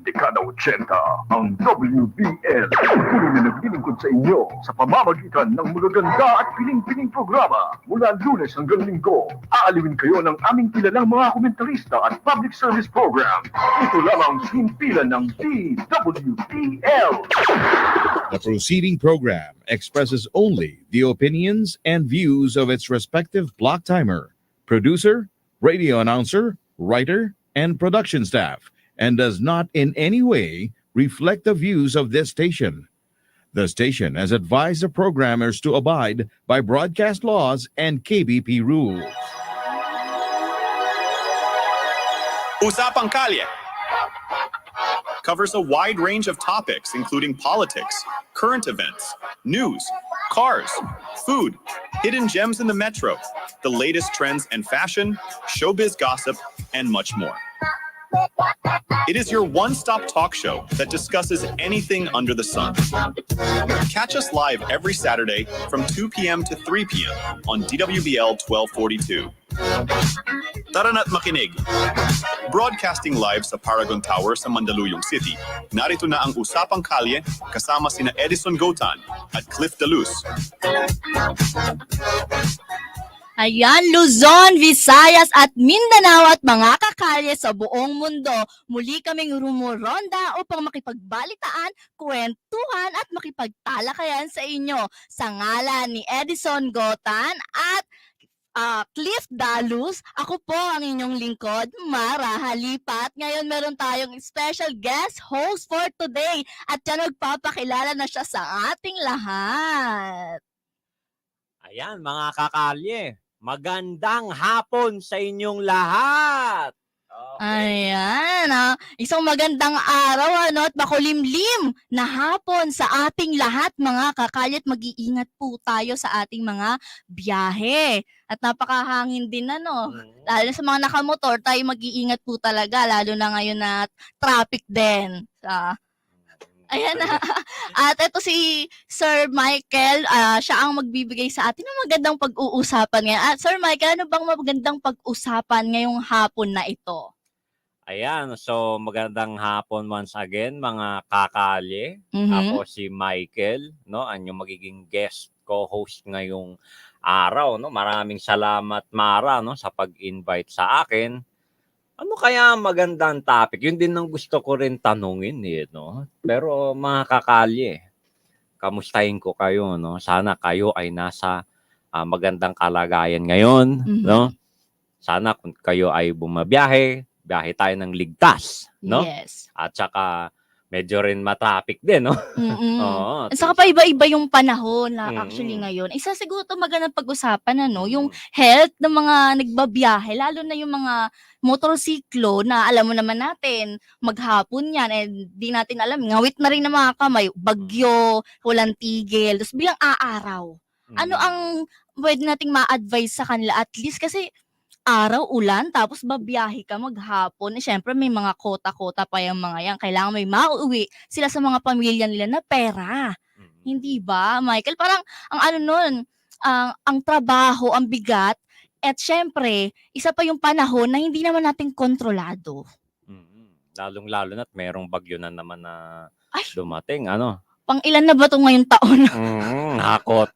dekada 80, ang WBL. Patuloy na naglilingkod sa inyo sa pamamagitan ng magaganda at piling-piling programa mula Lunes hanggang Linggo. Aalawin kayo ng aming kilalang mga komentarista at public service program. Ito lamang himpilan ng DWBL. The proceeding program expresses only the opinions and views of its respective block timer, producer, radio announcer, writer, and production staff, and does not in any way reflect the views of this station. The station has advised the programmers to abide by broadcast laws and KBP rules. Usapang Kalye covers a wide range of topics including politics, current events, news, cars, food, hidden gems in the metro, the latest trends and fashion, showbiz gossip, and much more. It is your one-stop talk show that discusses anything under the sun. Catch us live every Saturday from 2 p.m. to 3 p.m. on DWBL 1242. Tara na't makinig. Broadcasting live sa Paragon Tower sa Mandaluyong City. Narito na ang Usapang Kalye kasama sina Edison Gotan at Cliff Daluz. Ayan, Luzon, Visayas at Mindanao at mga kakalye sa buong mundo. Muli kaming rumuronda upang makipagbalitaan, kwentuhan at makipagtalakayan sa inyo. Sa ngalan ni Edison Gotan at Cliff Daluz, ako po ang inyong lingkod, Mara Halipat. Ngayon meron tayong special guest host for today at yan magpapakilala na siya sa ating lahat. Ayan, mga kakalye, magandang hapon sa inyong lahat. Okay. Ayan, isang magandang araw at makulimlim na hapon sa ating lahat mga kakalye at mag-iingat po tayo sa ating mga biyahe. At napakahangin din lalo sa mga nakamotor tayo mag-iingat po talaga lalo na ngayon na traffic din. Ayan na. At ito si Sir Michael, siya ang magbibigay sa atin ng magandang pag-uusapan ngayon. At Sir Michael, ano bang magandang pag-usapan ngayong hapon na ito? Ayan, so magandang hapon once again mga kakalye. Mhm. Ako si Michael, ang yung magiging guest co-host ngayong araw. Maraming salamat Mara sa pag-invite sa akin. Ano kaya magandang topic? Yun din ang gusto ko rin tanungin Pero mga kakalye, kamustahin ko kayo, Sana kayo ay nasa magandang kalagayan ngayon, Mhm. Sana kung kayo ay biyahe tayo ng ligtas, Yes. At saka medyo rin matraffic din, Mm-mm. Oo. At saka pa iba-iba yung panahon na Mm. actually ngayon. Isa siguro ito magandang pag-usapan yung Mm. health ng mga nagbabiyahe, lalo na yung mga motorsiklo na alam mo naman natin, maghapon yan, di natin alam, ngawit na rin ng mga kamay, bagyo, walang tigil, tapos bilang aaraw. Ano Mm. ang pwede nating ma-advise sa kanila at least kasi araw, ulan, tapos babiyahe ka maghapon. Siyempre may mga kota-kota pa yung mga yan. Kailangan may mauwi sila sa mga pamilya nila na pera. Mm. Hindi ba, Michael? Parang ang trabaho, ang bigat, at syempre, isa pa yung panahon na hindi naman natin kontrolado. Lalong-lalo na't merong bagyo na naman na Ay! dumating, Pang ilan na ba ito ngayong taon?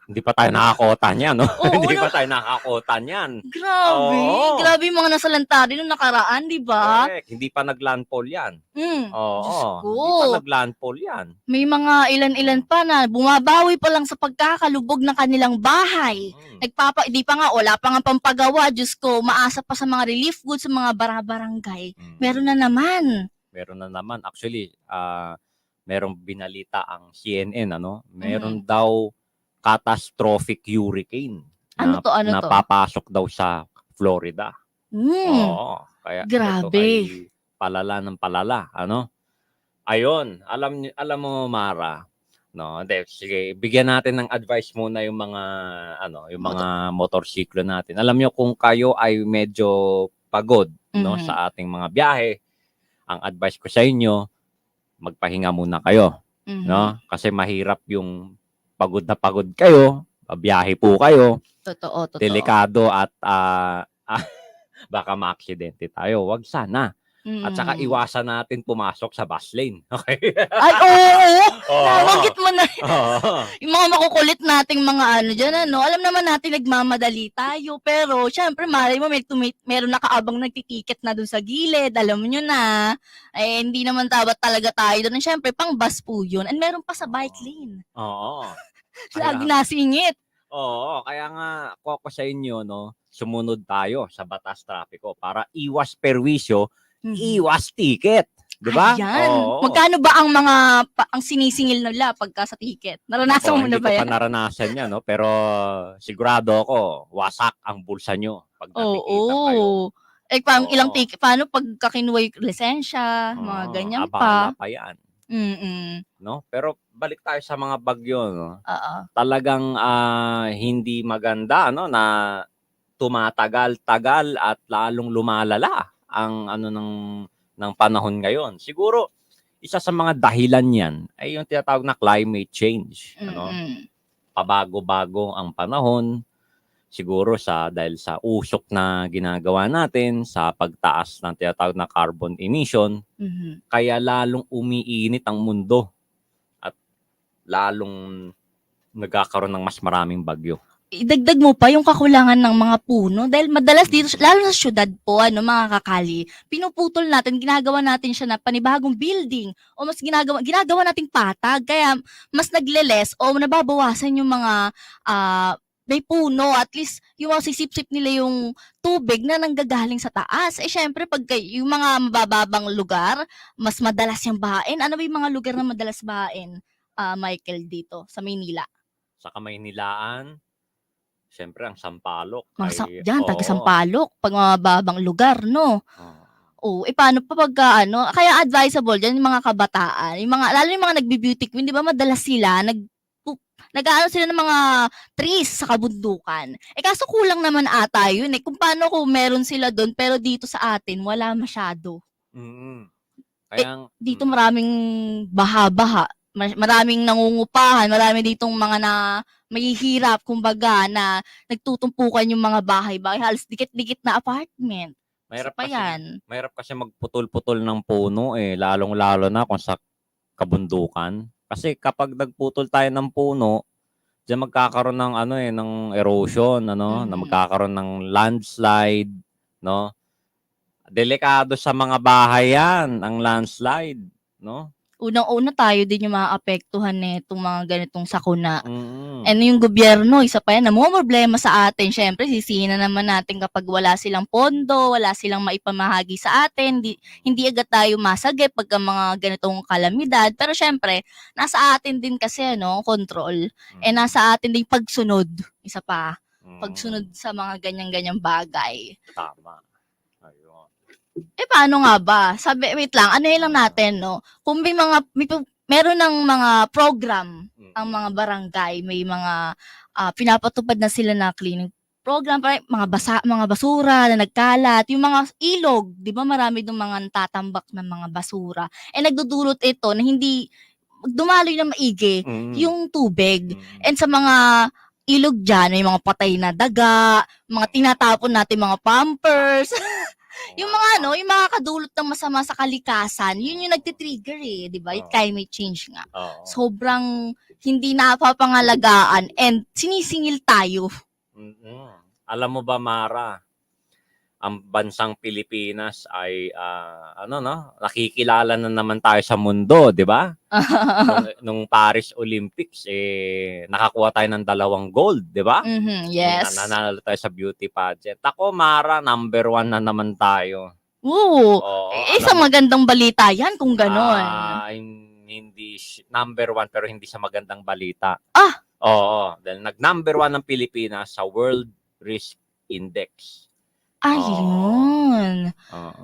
Hindi pa tayo nakakota niyan, Oo, Hindi pa tayo nakakota niyan. Grabe. Oo. Grabe yung mga nasalanta rin nung nakaraan, di ba? Correct. Hindi pa nag-landfall yan. Diyos Oo. ko. Hindi pa nag-landfall yan. May mga ilan-ilan pa na bumabawi pa lang sa pagkakalubog ng kanilang bahay. Di pa nga, wala pa nga pampagawa. Diyos ko, maasa pa sa mga relief goods, sa mga barangay. Meron na naman. Meron na naman. Actually, merong binalita ang CNN, Meron daw catastrophic hurricane Ano to? na papasok daw sa Florida. Oo. Kaya Grabe. ito ay palala ng palala, Ayun, alam mo Mara, sige, bigyan natin ng advice muna yung mga yung mga motorsiklo natin. Alam niyo kung kayo ay medyo pagod, Mhm. sa ating mga biyahe, ang advice ko sa inyo, magpahinga muna kayo, Mhm. Kasi mahirap yung pagod na pagod kayo, biyahe po kayo, Totoo. delikado at baka ma-aksidente tayo. Wag sana. At saka Mm. iwasan natin pumasok sa bus lane. Okay? Ay, oo! Oo. Nabanggit mo na Oo. yung mga makukulit nating mga ano dyan, ano. Alam naman natin nagmamadali tayo, pero syempre, malay mo, meron nakaabang nagtitiket na dun sa gilid, alam nyo na. Eh, hindi naman dapat talaga tayo doon. And syempre, pang bus po yun. And meron pa sa bike lane. Oo. Lagi Kaya, nasingit. kaya nga ko sa inyo, no, sumunod tayo sa batas trapiko para iwas perwisyo, iwas ticket. Di ba? Ayan. Oo. Magkano ba ang ang sinisingil nila pagka sa ticket? Naranasan mo na ba Hindi ko yan? pa naranasan yan, no? Pero sigurado ako, wasak ang bulsa nyo pag nakikita kayo. Oo. Eh, pang ilang Oo. ticket, paano pagka kinuha yung lisensya, mga ganyan Abala pa. pa yan. Mm. No? Pero balik tayo sa mga bagyo, no? Oo. Talagang hindi maganda, no, na tumatagal-tagal at lalong lumalala ang ng panahon ngayon. Siguro isa sa mga dahilan 'yan ay yung tinatawag na climate change, ano? Mm. Pabago-bago ang panahon. Siguro dahil sa usok na ginagawa natin sa pagtaas ng tinatawag na carbon emission, Mhm. kaya lalong umiinit ang mundo at lalong nagkakaroon ng mas maraming bagyo. Idagdag mo pa yung kakulangan ng mga puno dahil madalas dito, lalo sa syudad po, mga kakali, pinuputol natin, ginagawa natin siya na panibagong building o mas ginagawa nating patag. Kaya mas nagle-less o nababawasan yung mga may puno, at least yung mga sisip-sip nila yung tubig na nanggagaling sa taas. Eh syempre, pag yung mga mabababang lugar, mas madalas yung bahain. Ano ba yung mga lugar na madalas bahain, Michael, dito sa Maynila? Sa Kamaynilaan, siyempre ang Sampaloc Taga Sampaloc, pag mga mababang lugar, no? Oo. Paano pa pagka kaya advisable diyan yung mga kabataan, lalo yung mga nagbe-beauty queen, 'di ba madalas sila nag-aano sila ng mga trees sa kabundukan. Kaso kulang naman ata yun Kung paano kung meron sila doon pero dito sa atin wala masyado. Mm. Kaya Dito maraming baha-baha, maraming nangungupahan, marami ditong mga mahihirap, kumbaga, na nagtutumpukan yung mga bahay-bahay, halos dikit-dikit na apartment. mahirap Pa kasi yan. mahirap kasi magputol-putol ng puno lalong-lalo na kung sa kabundukan. Kasi kapag nagputol tayo ng puno, diyan magkakaroon ng ng erosion, na magkakaroon ng landslide, no? Delikado sa mga bahay yan, ang landslide, no? Unang-una tayo din yung maaapektuhan nitong mga ganitong sakuna. Mm. And yung gobyerno, isa pa yan, namumroblema sa atin. Syempre, sisihin na naman natin kapag wala silang pondo, wala silang maipamahagi sa atin, hindi agad tayo masagip pagka mga ganitong kalamidad. Pero syempre, nasa atin din kasi, control. Nasa atin din pagsunod. Isa pa, pagsunod sa mga ganyan-ganyang bagay. Tama. Ayun. Paano nga ba? Wait lang, lang natin, no? Kung meron ng mga program ang mga barangay, may mga pinapatupad na sila na cleaning program, mga basura na nagkalat, yung mga ilog, 'di ba marami dong mga tatambak ng mga basura. Nagdudulot ito na hindi dumaloy na maigi yung tubig. And sa mga ilog diyan, may mga patay na daga, mga tinatapon natin mga Pampers. Yung mga yung mga kadulot ng masama sa kalikasan, yun yung nagti-trigger 'di ba? Yung climate change nga. Oo. Sobrang hindi napapangalagaan and sinisingil tayo. Alam mo ba, Mara, ang bansang Pilipinas ay nakikilala na naman tayo sa mundo, 'di ba? nung Paris Olympics nakakuha tayo ng 2 gold, 'di ba? Yes. Nanalo tayo sa beauty pageant. Ako, Mara, number 1 na naman tayo. Oo. Isang magandang balita 'yan kung gano'n. Hindi number 1 pero hindi sa magandang balita. Oo, dahil nag-number 1 ng Pilipinas sa World Risk Index. Ayun.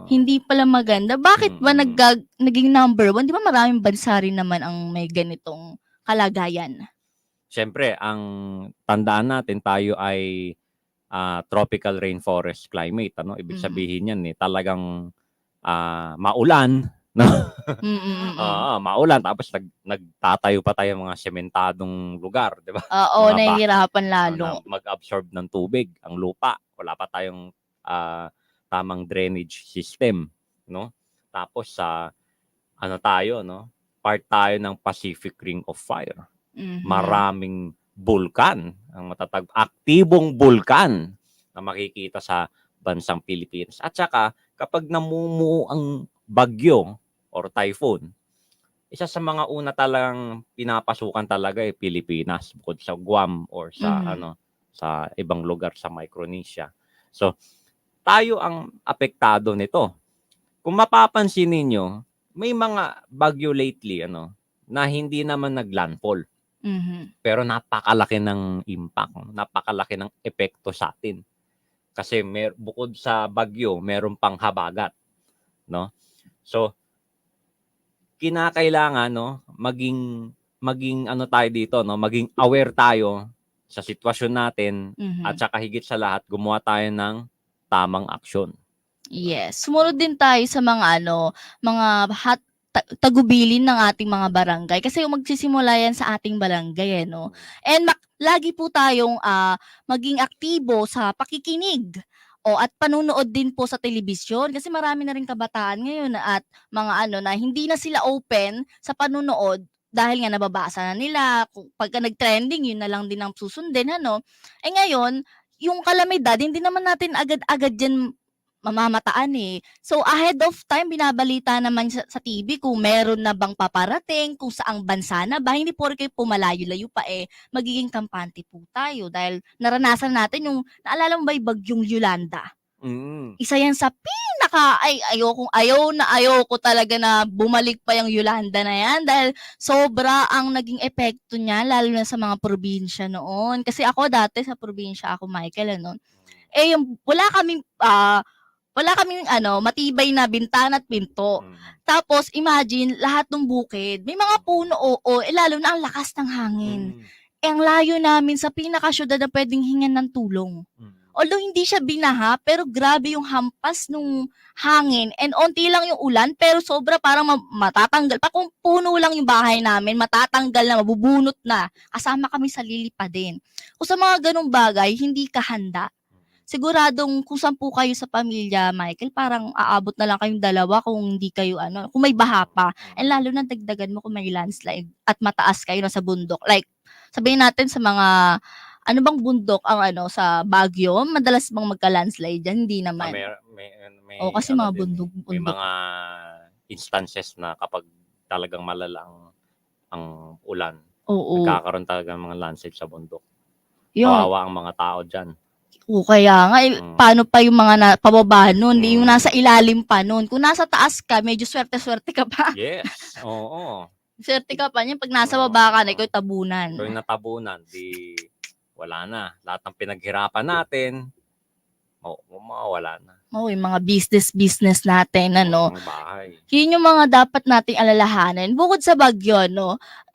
Hindi pala maganda. Bakit ba naging number 1? Di ba maraming bansa rin naman ang may ganitong kalagayan? Siyempre, ang tandaan natin, tayo ay tropical rainforest climate. Ibig sabihin yan, talagang maulan. No? Maulan. Tapos nagtatayo pa tayo mga sementadong lugar. Di ba? Oo, nahihirapan lalo. Mag-absorb ng tubig ang lupa. Wala pa tayong tamang drainage system, no? Tapos sa ano tayo, no? Part tayo ng Pacific Ring of Fire. Mhm. Maraming bulkan, ang aktibong bulkan na makikita sa bansang Pilipinas. At saka kapag namumuo ang bagyo or typhoon, isa sa mga una talagang pinapasukan talaga Pilipinas bukod sa Guam or sa Mhm. sa ibang lugar sa Micronesia. So, tayo ang apektado nito. Kung mapapansin ninyo, may mga bagyo lately na hindi naman naglandfall Mhm. pero napakalaki ng impact, napakalaki ng epekto sa atin. Kasi bukod sa bagyo, meron pang habagat, no? So, kinakailangan maging ano tayo dito, no, maging aware tayo sa sitwasyon natin at Mhm. saka higit sa lahat gumawa tayo ng tamang aksyon. Yes, sumunod din tayo sa mga mga tagubilin ng ating mga barangay kasi magsisimula yan sa ating barangay, no? And lagi po tayong maging aktibo sa pakikinig at panunood din po sa telebisyon kasi marami na rin kabataan ngayon at mga na hindi na sila open sa panunood dahil nga nababasa na nila kung pagka nag-trending yun na lang din ang susundin ngayon yung kalamidad hindi naman natin agad-agad diyan mamamataan, eh. So, ahead of time binabalita naman sa TV kung meron na bang paparating, kung saang bansa na ba, hindi porke pumalayo-layo pa, magiging kampante po tayo dahil naranasan natin yung naalala mo ba yung bagyong Yolanda? Mm. Isa yan sa ayaw ko talaga na bumalik pa yung Yolanda na yan dahil sobra ang naging epekto niya lalo na sa mga probinsya noon. Kasi ako dati sa probinsya ako, Michael, yung wala kaming matibay na bintana at pinto. Mm. Tapos imagine lahat ng bukid, may mga puno, oo, lalo na ang lakas ng hangin. Mm. Ang layo namin sa pinakasyudad na pwedeng hingan ng tulong. Mm. Although hindi siya binaha, pero grabe yung hampas nung hangin and onti lang yung ulan, pero sobra parang matatanggal. Pa kung puno lang yung bahay namin, matatanggal na, mabubunot na. Kasama kami sa lilipad din. Kung sa mga ganung bagay, hindi ka handa. Siguradong kung 10 kayo sa pamilya, Michael, parang aabot na lang kayong 2 kung hindi kayo kung may baha pa. And lalo na dagdagan mo kung may landslide at mataas kayo na sa bundok. Like, sabihin natin sa mga, ano bang bundok ang sa Baguio, madalas bang magka-landslide dyan? Hindi naman. May Kasi mga din, may bundok. mga instances na kapag talagang malala ang ulan, Oo. nagkakaroon talaga ng mga landslide sa bundok. Yun. Kawawa ang mga tao dyan. Kaya nga, paano pa yung mga pababa nun, yung Mm. nasa ilalim pa nun. Kung nasa taas ka, medyo swerte-swerte ka pa. Yes, oo. Swerte ka pa niyan 'pag nasa baba ka na, ikaw tabunan. So yung natabunan, wala na. Lahat ng pinaghirapan natin, mawawala na. Oo, yung mga business natin Ang bahay. yun yung mga dapat nating alalahanin. Bukod sa bagyo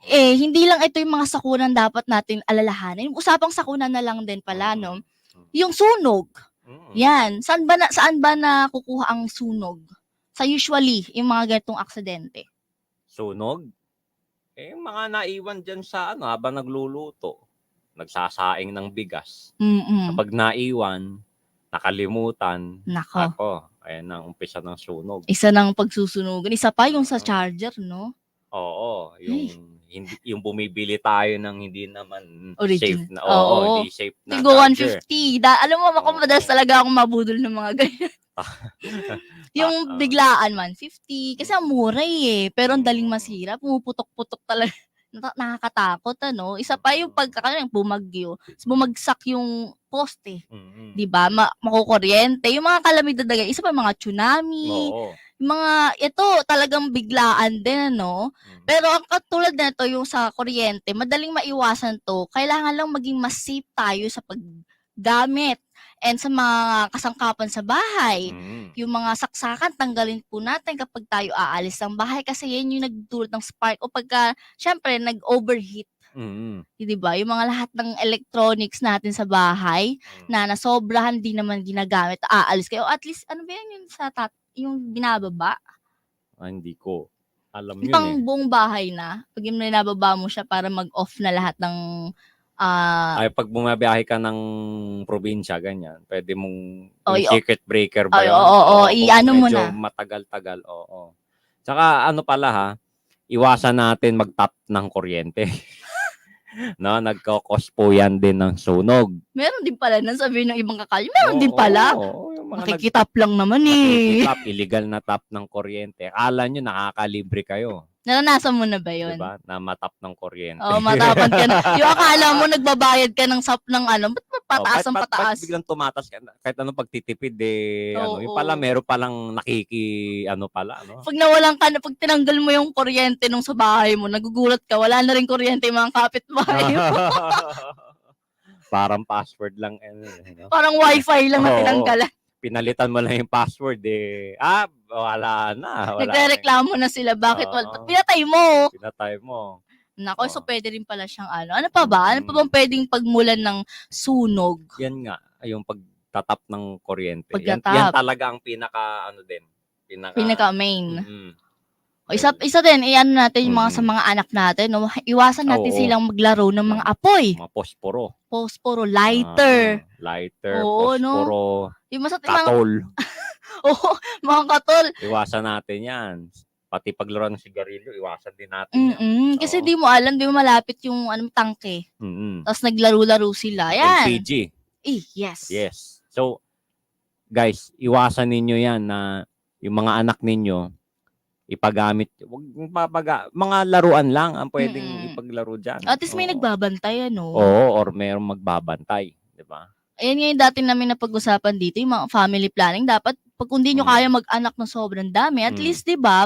hindi lang ito yung mga sakunan dapat nating alalahanin. Usapang sakunan na lang din pala yung sunog. Mm. Yan, saan ba nakukuha ang sunog? Usually, yung mga ganitong aksidente. Sunog? Mga naiwan dyan sa habang nagluluto. Nagsasaing ng bigas. Kapag naiwan, nakalimutan, Nako, ayan ang umpisa ng sunog. isa ng pagsusunugan. Isa pa yung sa charger, no? Oo, yung bumibili tayo ng hindi naman safe Original. na, Oo. hindi safe na Tigo charger. 150. Alam mo, ako Oo. madalas talaga akong mabudol ng mga ganyan. Yung biglaan 150. Kasi ang mura pero ang daling masira. Pumuputok-putok talaga. Nakakatakot, Isa pa yung bumagyo. Bumagsak yung poste. Mm. 'Di ba? Makukuryente. Yung mga kalamidad na ganyan. Isa pa mga tsunami. Oo. Yung mga, ito talagang biglaan din, Pero ang katulad nito, yung sa kuryente, madaling maiwasan to. Kailangan lang maging mas safe tayo sa paggamit and sa mga kasangkapan sa bahay. Mm. Yung mga saksakan, tanggalin po natin kapag tayo aalis ng bahay kasi yan yung nagdulot ng spark o pagka, syempre, nag-overheat. Mm. Di ba? Yung mga lahat ng electronics natin sa bahay na nasobrahan din naman ginagamit, aalis kayo. At least, ano ba yan yung yung binababa? Hindi ko alam Yung yun pang buong bahay na, pag yung binababa mo siya para mag-off na lahat ng Ay, ppag bumabiyahe ka ng probinsya, ganyan, pwede mong Oy, yung circuit breaker ba ay, yun? oo, Kung i-ano mo medyo na. matagal-tagal, oo. Tsaka ano pala ha, iwasan natin mag-tap ng kuryente. No, nagkakos po yan din ng sunog. Meron din pala nun, sabi ng ibang kakalye. Meron din pala. Oo, yung mga Nakikitap lang naman eh. nakikitap, illegal na tap ng kuryente. Akala nyo nakakalibre kayo, Naranasan mo na ba yun? 'di ba? Na matap ng kuryente. Oo, matapad ka na. Yung akala mo nagbabayad ka ng sap ng ano, ba't pataas ang Ba't pataas? biglang tumatas ka? Kahit anong pagtitipid ano, yung Oo. pala meron palang ano pala, ano? Pag nawalan ka na, pag tinanggal mo yung kuryente nung sa bahay mo, nagugulat ka, wala na rin kuryente yung mga kapitbahay mo. Parang password lang no? Parang wifi lang na Oo. tinanggalan. Pinalitan mo lang yung password wala na. Nagrereklamo na sila, bakit Oo. ba't pinatay mo? Pinatay mo. Nako, so Oo. pwede rin pala siyang ano. Ano pa ba? Ano pa bang pwedeng pagmulan ng sunog? Yan nga, yung pagtatap ng kuryente. Yan Pagtatap. talaga ang pinaka Pinaka-main. Mm. O, isa din, iyan natin yung mga sa Mm. mga anak natin. No? Iwasan natin Oo. silang maglaro ng mga apoy. Mga posporo. Posporo, lighter. Lighter, Oo, no? posporo, Yung mga, katol. oo, mga katol. Iwasan natin yan. Pati paglaro ng sigarilyo, iwasan din natin yan. Kasi Oo. di mo alam, di mo malapit yung tangke. Mm-mm. Tapos naglaro-laro sila. Yan. LPG. Yes. Yes. So, guys, iwasan ninyo yan na yung mga anak ninyo, ipagamit, mga laruan lang ang pwedeng ipaglaro dyan. At least may Oo. nagbabantay, ano? Oo, or mayroong magbabantay. Di ba? Ayan nga yung dati namin napag-usapan dito, yung mga family planning. Dapat, pag kung di nyo kaya mag-anak ng sobrang dami, at least, di ba,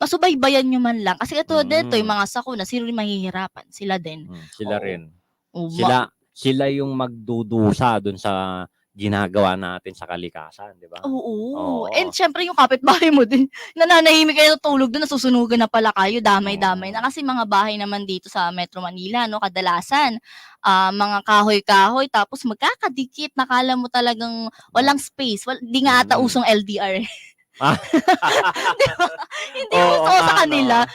masubaybayan nyo man lang. Kasi ito, dito, yung mga sakuna, sino rin mahihirapan? Sila din. Sila Oo. rin. O, Sila yung magdudusa dun sa ginagawa natin sa kalikasan, di ba? Oo. Oo. And syempre yung kapitbahay mo din, nananahimik kayo tulog doon, nasusunugan na pala kayo, damay-damay na. Kasi mga bahay naman dito sa Metro Manila, no, kadalasan, mga kahoy-kahoy, tapos magkakadikit, nakala mo talagang walang space. Di nga ata usong LDR. Diba? Hindi uso sa kanila.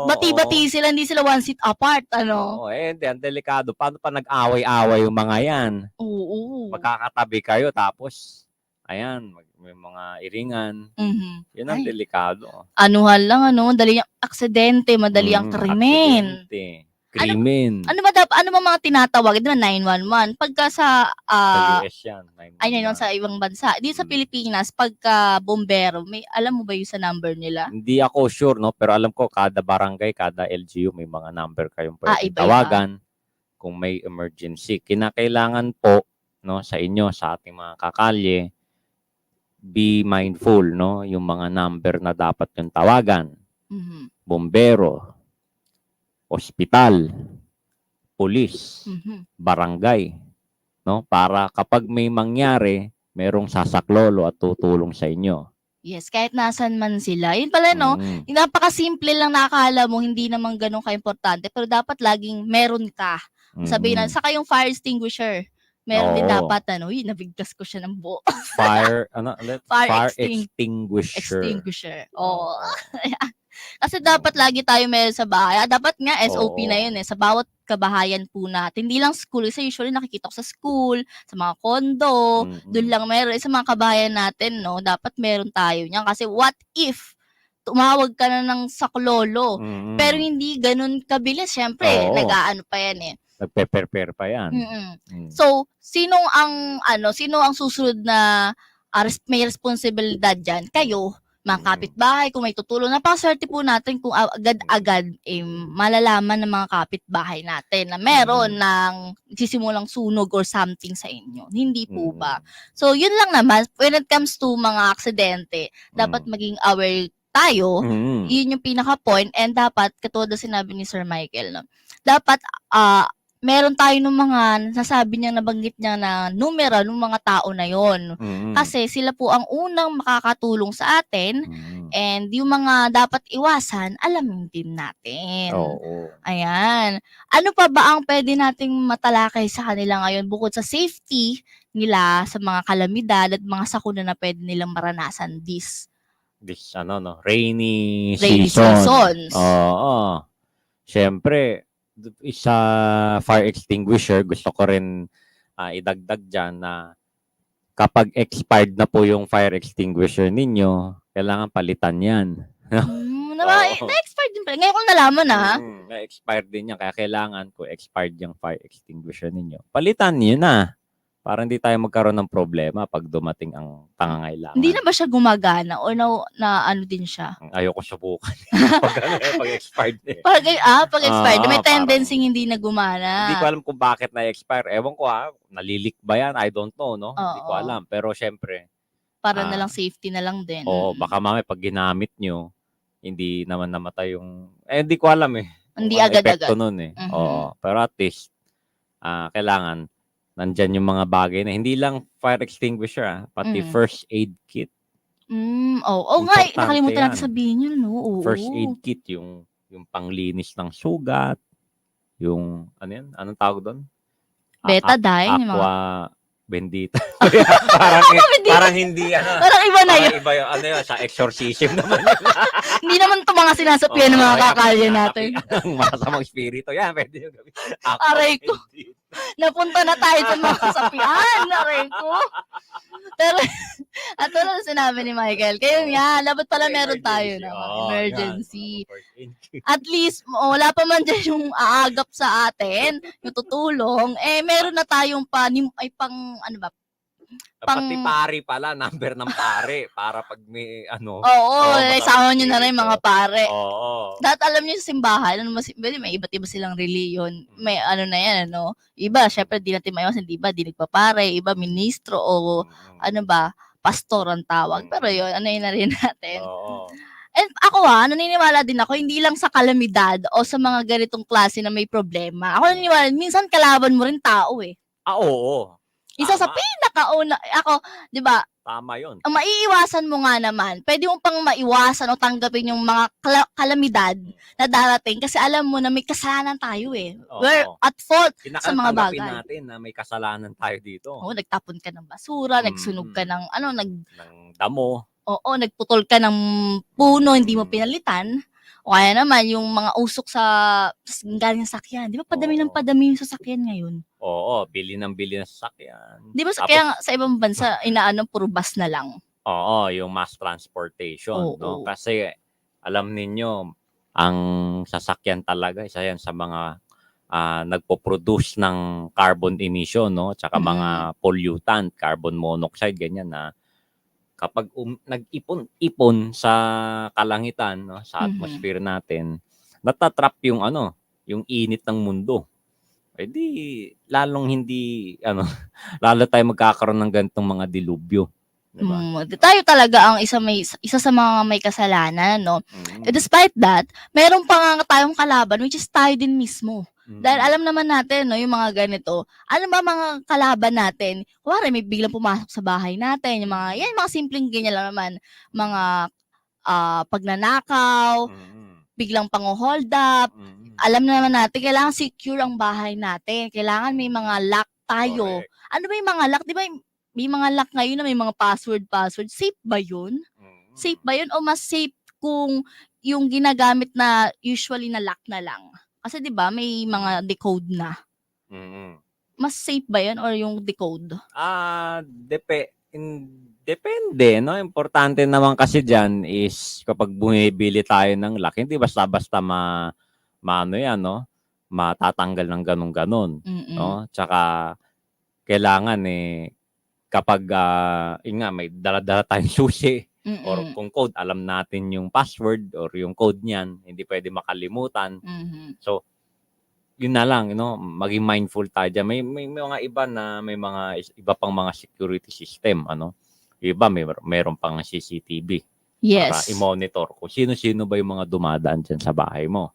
Bati-bati sila, hindi sila one seat apart, ano? Oo, hindi, ang delikado. Paano pa nag-away-away yung mga yan? Oo. Magkakatabi kayo, tapos, ayan, may mga iringan. Yun ang Ay. delikado. Anuhan lang, ano, madali ang aksidente, madali ang krimen. Aksidente. Krimen. Ano ba mga tinatawag? Di ba 911? Pagka sa, Sa US yan. 911. ay, 911 sa ibang bansa. Dito sa Pilipinas, pagka bombero, alam mo ba yung sa number nila? Hindi ako sure, no? Pero alam ko, kada barangay, kada LGU, may mga number kayong pwedeng Iba-iba. tawagan kung may emergency. Kinakailangan po, no, sa inyo, sa ating mga kakalye, be mindful, no? Yung mga number na dapat yung tawagan. Bombero, ospital, pulis, barangay, no? Para kapag may mangyari, merong sasaklolo at tutulong sa inyo. Yes, kahit nasan man sila. Yun pala, no? Napakasimple lang na akala mo, hindi naman ganun ka-importante, pero dapat laging meron ka. Sabihin na, saka yung fire extinguisher. Meron din dapat, nabigtas ko siya ng buo. Fire Extinguisher. Oo. Kasi dapat lagi tayo meron sa bahay. Dapat nga SOP na yun sa bawat kabahayan po natin. Hindi lang school. Kasi usually nakikita ko sa school, sa mga kondo, doon lang meron. Sa mga kabahayan natin, no, dapat meron tayo niyan. Kasi what if tumawag ka na ng saklolo, pero hindi ganun kabilis. Siyempre, nag-aano pa yan Nagpe-prepare pa yan. So, sino ang susunod na may responsibilidad dyan? Kayo, mga kapitbahay, kung may tutulong. Napakaswerte po natin kung agad-agad malalaman ng mga kapitbahay natin na meron ng sisimulang sunog or something sa inyo. Hindi po ba? So, yun lang naman. When it comes to mga aksidente, dapat maging aware tayo. Yun yung pinaka-point. And dapat, katulad na sinabi ni Sir Michael, no? Dapat, meron tayo ng mga nasabi niya, nabanggit niya na numero ng mga tao na yon. Kasi sila po ang unang makakatulong sa atin, and yung mga dapat iwasan, alamin din natin. Ayan. Ano pa ba ang pwede nating matalakay sa kanila ngayon bukod sa safety nila sa mga kalamidad at mga sakuna na pwede nilang maranasan this rainy seasons? Oo. Siyempre, sa fire extinguisher, gusto ko rin idagdag dyan na kapag expired na po yung fire extinguisher ninyo, kailangan palitan yan. Oo. Na-expired din pala. Ngayon ko nalaman Na-expired din yan. Kaya kailangan ko expired yung fire extinguisher ninyo. Palitan niyo na. Para hindi tayo magkaroon ng problema pag dumating ang pangangailangan. Hindi na ba siya gumagana o na ano din siya? Ayoko subukan. pag expired eh. Pag expired, may parang- tendency hindi na gumana. Hindi ko alam kung bakit na-expire. Ewan ko nalilik ba yan? I don't know, no? Hindi ko Oo. alam. Pero syempre, Para na lang safety na lang din. baka mamaya pag ginamit nyo, hindi naman namatay yung... hindi ko alam eh. Hindi Kung ano agad-agad. epekto nun eh. Mhm. Oo. Pero at least, kailangan, nandyan yung mga bagay na hindi lang fire extinguisher, pati first aid kit. Nga, Importante nakalimutan natin yan. sabihin yun, no? Oo. First aid kit, yung panglinis ng sugat, yung, ano yan? Anong tawag doon? Betadine, yung mga- Aqua bendita. parang hindi, Parang iba na yun. parang iba yung, sa exorcism naman yun. Hindi naman ito mga sinasapian ng mga kakalya natin. Ang masamang espiritu. Yan, pwede yung gawin. Aray ko. Napunta na tayo sa mga kasapian. Aray ko. Pero, at wala na sinabi ni Michael. Kaya nga, dapat pala meron tayo na emergency. At least, wala pa man dyan yung aagap sa atin, yung tutulong, meron na tayong Pati pare pala, number ng pare. Para pag may isama nyo na rin mga pare. Oo. Dahil alam niyo sa simbahan, may iba't iba silang reliyon. May na yan, Iba, syempre, di natin maiwasan, di ba? Di nagpapare, iba, ministro, o pastor ang tawag. Pero yun, yun na rin natin. Oo. And ako naniniwala din ako, hindi lang sa kalamidad o sa mga ganitong klase na may problema. Ako naniniwala, minsan kalaban mo rin tao eh. Oo. Isa sa Tama. pinakauna, ako, di ba, Tama yun. ang maiiwasan mo nga naman, pwede mo pang maiwasan o tanggapin yung mga kalamidad na darating kasi alam mo na may kasalanan tayo eh. Oo. We're at fault sa mga Tanggapin bagay. natin na may kasalanan tayo dito. Oo, nagtapon ka ng basura, nagsunog ka ng Ng damo. nagputol ka ng puno, hindi mo pinalitan. O kaya naman, yung mga usok sa galing sa sakyan. Di ba padami ng padami yung sasakyan ngayon? Oo, bili ng sasakyan. Di ba Tapos- kaya nga sa ibang bansa, puro bus na lang. Oo, yung mass transportation. Oo. No? Kasi alam ninyo, ang sasakyan talaga, isa yan sa mga nagpo-produce ng carbon emission, no? Tsaka mga pollutant, carbon monoxide, ganyan na kapag nag-ipon sa kalangitan, no, sa atmosphere natin, natatrap yung yung init ng mundo. Eh di lalong hindi lalo tayo magkakaroon ng ganitong mga dilubyo, di ba? Tayo talaga ang isa sa mga may kasalanan, no? Despite that, meron pa nga tayong kalaban which is tayo din mismo. Dahil alam naman natin, no, yung mga ganito, ano ba mga kalaban natin? Kuwari, may biglang pumasok sa bahay natin, yung mga simpleng ganyan lang naman, mga pagnanakaw, biglang pang-hold up. Alam naman natin, kailangan secure ang bahay natin. Kailangan may mga lock tayo. Correct. Ano ba yung mga lock? Di ba may mga lock ngayon na may mga password? Safe ba yun? Safe ba yun? O mas safe kung yung ginagamit na usually na lock na lang? Kasi 'di ba may mga decode na. Mas safe ba 'yan or yung decode? Depende, no? Importante naman kasi diyan is kapag bumibili tayo ng lock, hindi basta-basta maano 'yan, no? Matatanggal ng ganun-ganon, no? Tsaka kailangan kapag may dala-dala tayong susi or kung code, alam natin yung password or yung code niyan, hindi pwede makalimutan. So, yun na lang, maging mindful tayo dyan. May mga iba na may mga iba pang mga security system, Iba mayroon pang CCTV. Yes. Para i-monitor kung sino-sino ba yung mga dumadaan dyan sa bahay mo.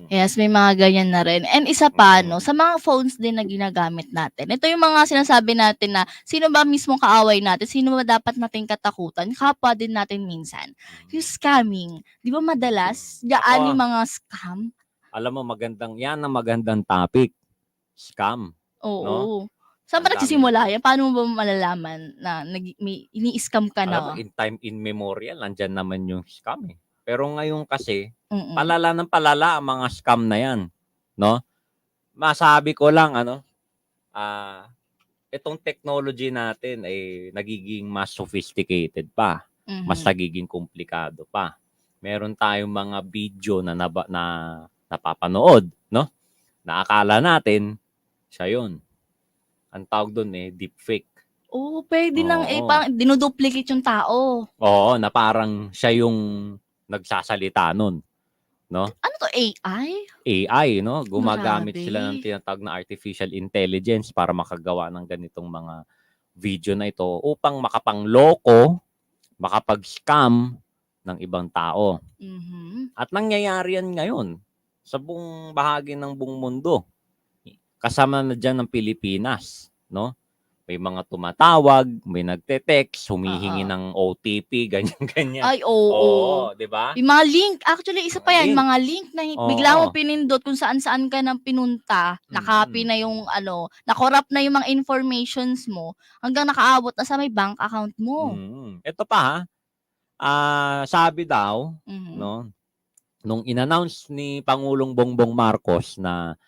Yes, may mga ganyan na rin. And isa pa, sa mga phones din na ginagamit natin. Ito yung mga sinasabi natin na sino ba mismo kaaway natin? Sino ba dapat nating katakutan? Kapwa din natin minsan. Yung scamming. Di ba madalas? Diyan yung mga scam? Alam mo, magandang topic. Scam. Oo. No? Saan ba Ang dami. nagsisimula yan? Paano mo ba malalaman na ini-scam ka Alam mo, na? in time, in memorial, nandyan naman yung scam eh. Pero ngayon kasi, Mm-mm. palala ng palala ang mga scam na yan. no? Masabi ko lang itong technology natin ay nagiging mas sophisticated pa, mas nagiging komplikado pa. Meron tayong mga video na napapanood, no? Na akala natin siya 'yon. Ang tawag doon deepfake. Oo, pwede nang Oo. parang dinuduplicate yung tao. Oo, na parang siya yung nagsasalita nun, no? Ano to, AI? AI, no? Gumagamit Grabe. sila ng tinatawag na artificial intelligence para makagawa ng ganitong mga video na ito upang makapangloko, makapag-scam ng ibang tao. Mhm. At nangyayari yan ngayon sa buong bahagi ng buong mundo. Kasama na dyan ng Pilipinas, no? May mga tumatawag, may nagte-text, humihingi Oo. ng OTP, ganyan-ganyan. Ay, oo. Oo, di ba? Yung mga link, actually isa pa Mga yan, link. mga link na Oo. bigla mo pinindot kung saan-saan ka nang pinunta, na-copy na yung na-corrupt na yung mga informations mo, hanggang nakaabot na sa may bank account mo. Ito pa sabi daw, Mhm. no, nung in-announce ni Pangulong Bongbong Marcos na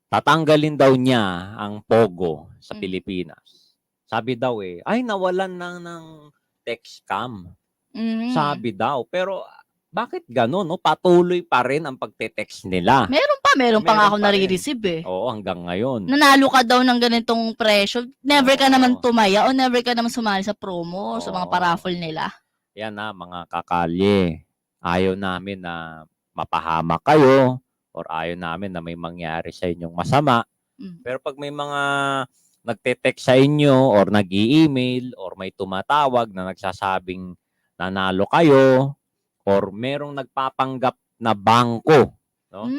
tatanggalin daw niya ang Pogo sa Pilipinas. Sabi daw ay nawalan na ng text scam. Mhm. Sabi daw. Pero bakit gano'n, no? Patuloy pa rin ang pagte-text nila. Meron pa nga Meron ako pa rin. nare-receive Oo, hanggang ngayon. Nanalo ka daw ng ganitong presyo, never ka naman Oo. tumaya o never ka naman sumali sa promo, sa mga Oo. paraffle nila. Yan mga kakalye. Ayaw namin na mapahamak kayo or ayaw namin na may mangyari sa inyong masama. Pero pag may mga nagte-text sa inyo or nag-i-email or may tumatawag na nagsasabing nanalo kayo or merong nagpapanggap na bangko, no?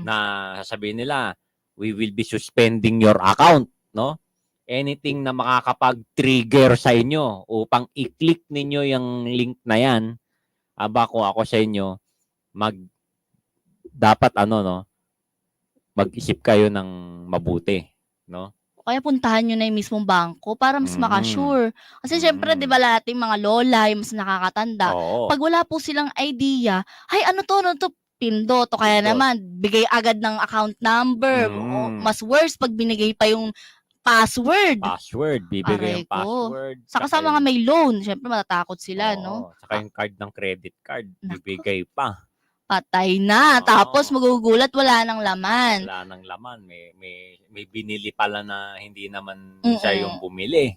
Na sasabihin nila, we will be suspending your account, no? Anything na makakapag-trigger sa inyo upang i-click ninyo yung link na yan, kung ako sa inyo, dapat mag-isip kayo ng mabuti, no? Kaya puntahan nyo na yung mismong bangko para mas maka-sure. Kasi syempre, di ba lahat yung mga lola, yung mas nakakatanda, Oo. pag wala po silang idea, ay ano to, pindot, o kaya Pindot. naman, bigay agad ng account number. O, mas worse pag binigay pa yung password. Bibigay yung Aray ko. password. Saka sa mga may loan, syempre matatakot sila, no? Saka yung card ng credit card, Naku. bibigay pa. Patay na. Oo. Tapos magugulat, wala nang laman. Wala nang laman. May binili pala na hindi naman siya yung bumili.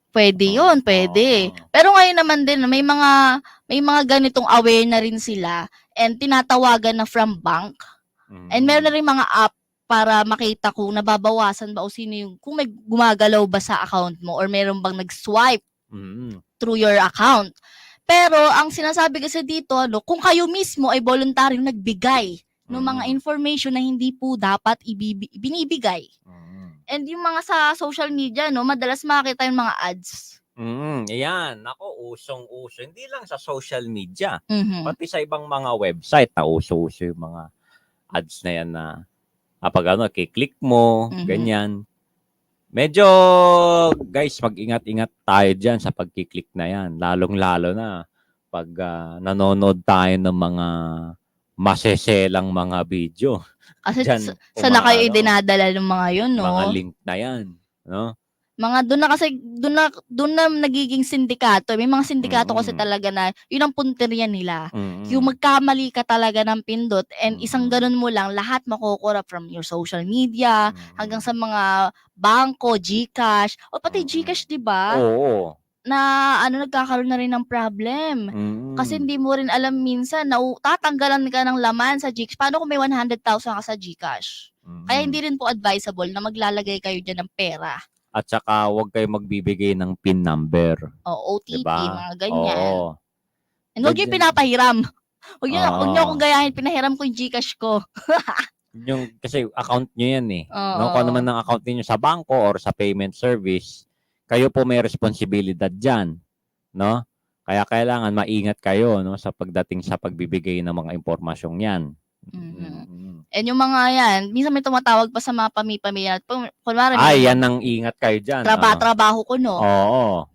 Pwede yun, pwede. Oo. Pero ngayon naman din, may mga ganitong aware na rin sila and tinatawagan na from bank. And meron na rin mga app para makita kung nababawasan ba o sino yung, kung may gumagalaw ba sa account mo or meron bang nag-swipe through your account. Pero ang sinasabi kasi dito, kung kayo mismo ay voluntaryong nagbigay ng mga information na hindi po dapat binibigay. And yung mga sa social media, madalas makakita yung mga ads. Ayan. Ako, usong-uso. Hindi lang sa social media. Mhm. Pati sa ibang mga website, uso-uso yung mga ads na yan na kapag kiklik mo, ganyan. Medyo, guys, mag-ingat-ingat tayo dyan sa pagkiklik na yan. Lalong-lalo na pag nanonood tayo ng mga maseselang mga video. Kasi Dyan, saan na kayo dinadala ng mga yun, no? Mga link na yan, no? Mga doon na nagiging sindikato. May mga sindikato kasi talaga na yun ang punteriya nila. Yung magkamali ka talaga ng pindot and isang ganun mo lang, lahat makukurap from your social media hanggang sa mga bangko, GCash, o pati GCash, di ba? Oo. Na nagkakaroon na rin ng problem. Kasi hindi mo rin alam minsan na tatanggalan ka ng laman sa GCash. Paano kung may 100,000 ka sa GCash? Kaya hindi rin po advisable na maglalagay kayo dyan ng pera. At saka huwag kayo magbibigay ng PIN number. O OTP, diba? mga ganyan. Oo. And huwag yung pinapahiram. Huwag nyo akong gayahin, pinahiram ko yung GCash ko. Kasi account nyo yan eh. Oo. No? Kung ano man ang account niyo sa bangko or sa payment service, kayo po may responsibilidad dyan. No? Kaya kailangan maingat kayo sa pagdating sa pagbibigay ng mga impormasyong yan. And yung mga yan, minsan may tumatawag pa sa mga pamilya. Kunwari, yan ang ingat kayo dyan. Trabaho ko, no? Oo.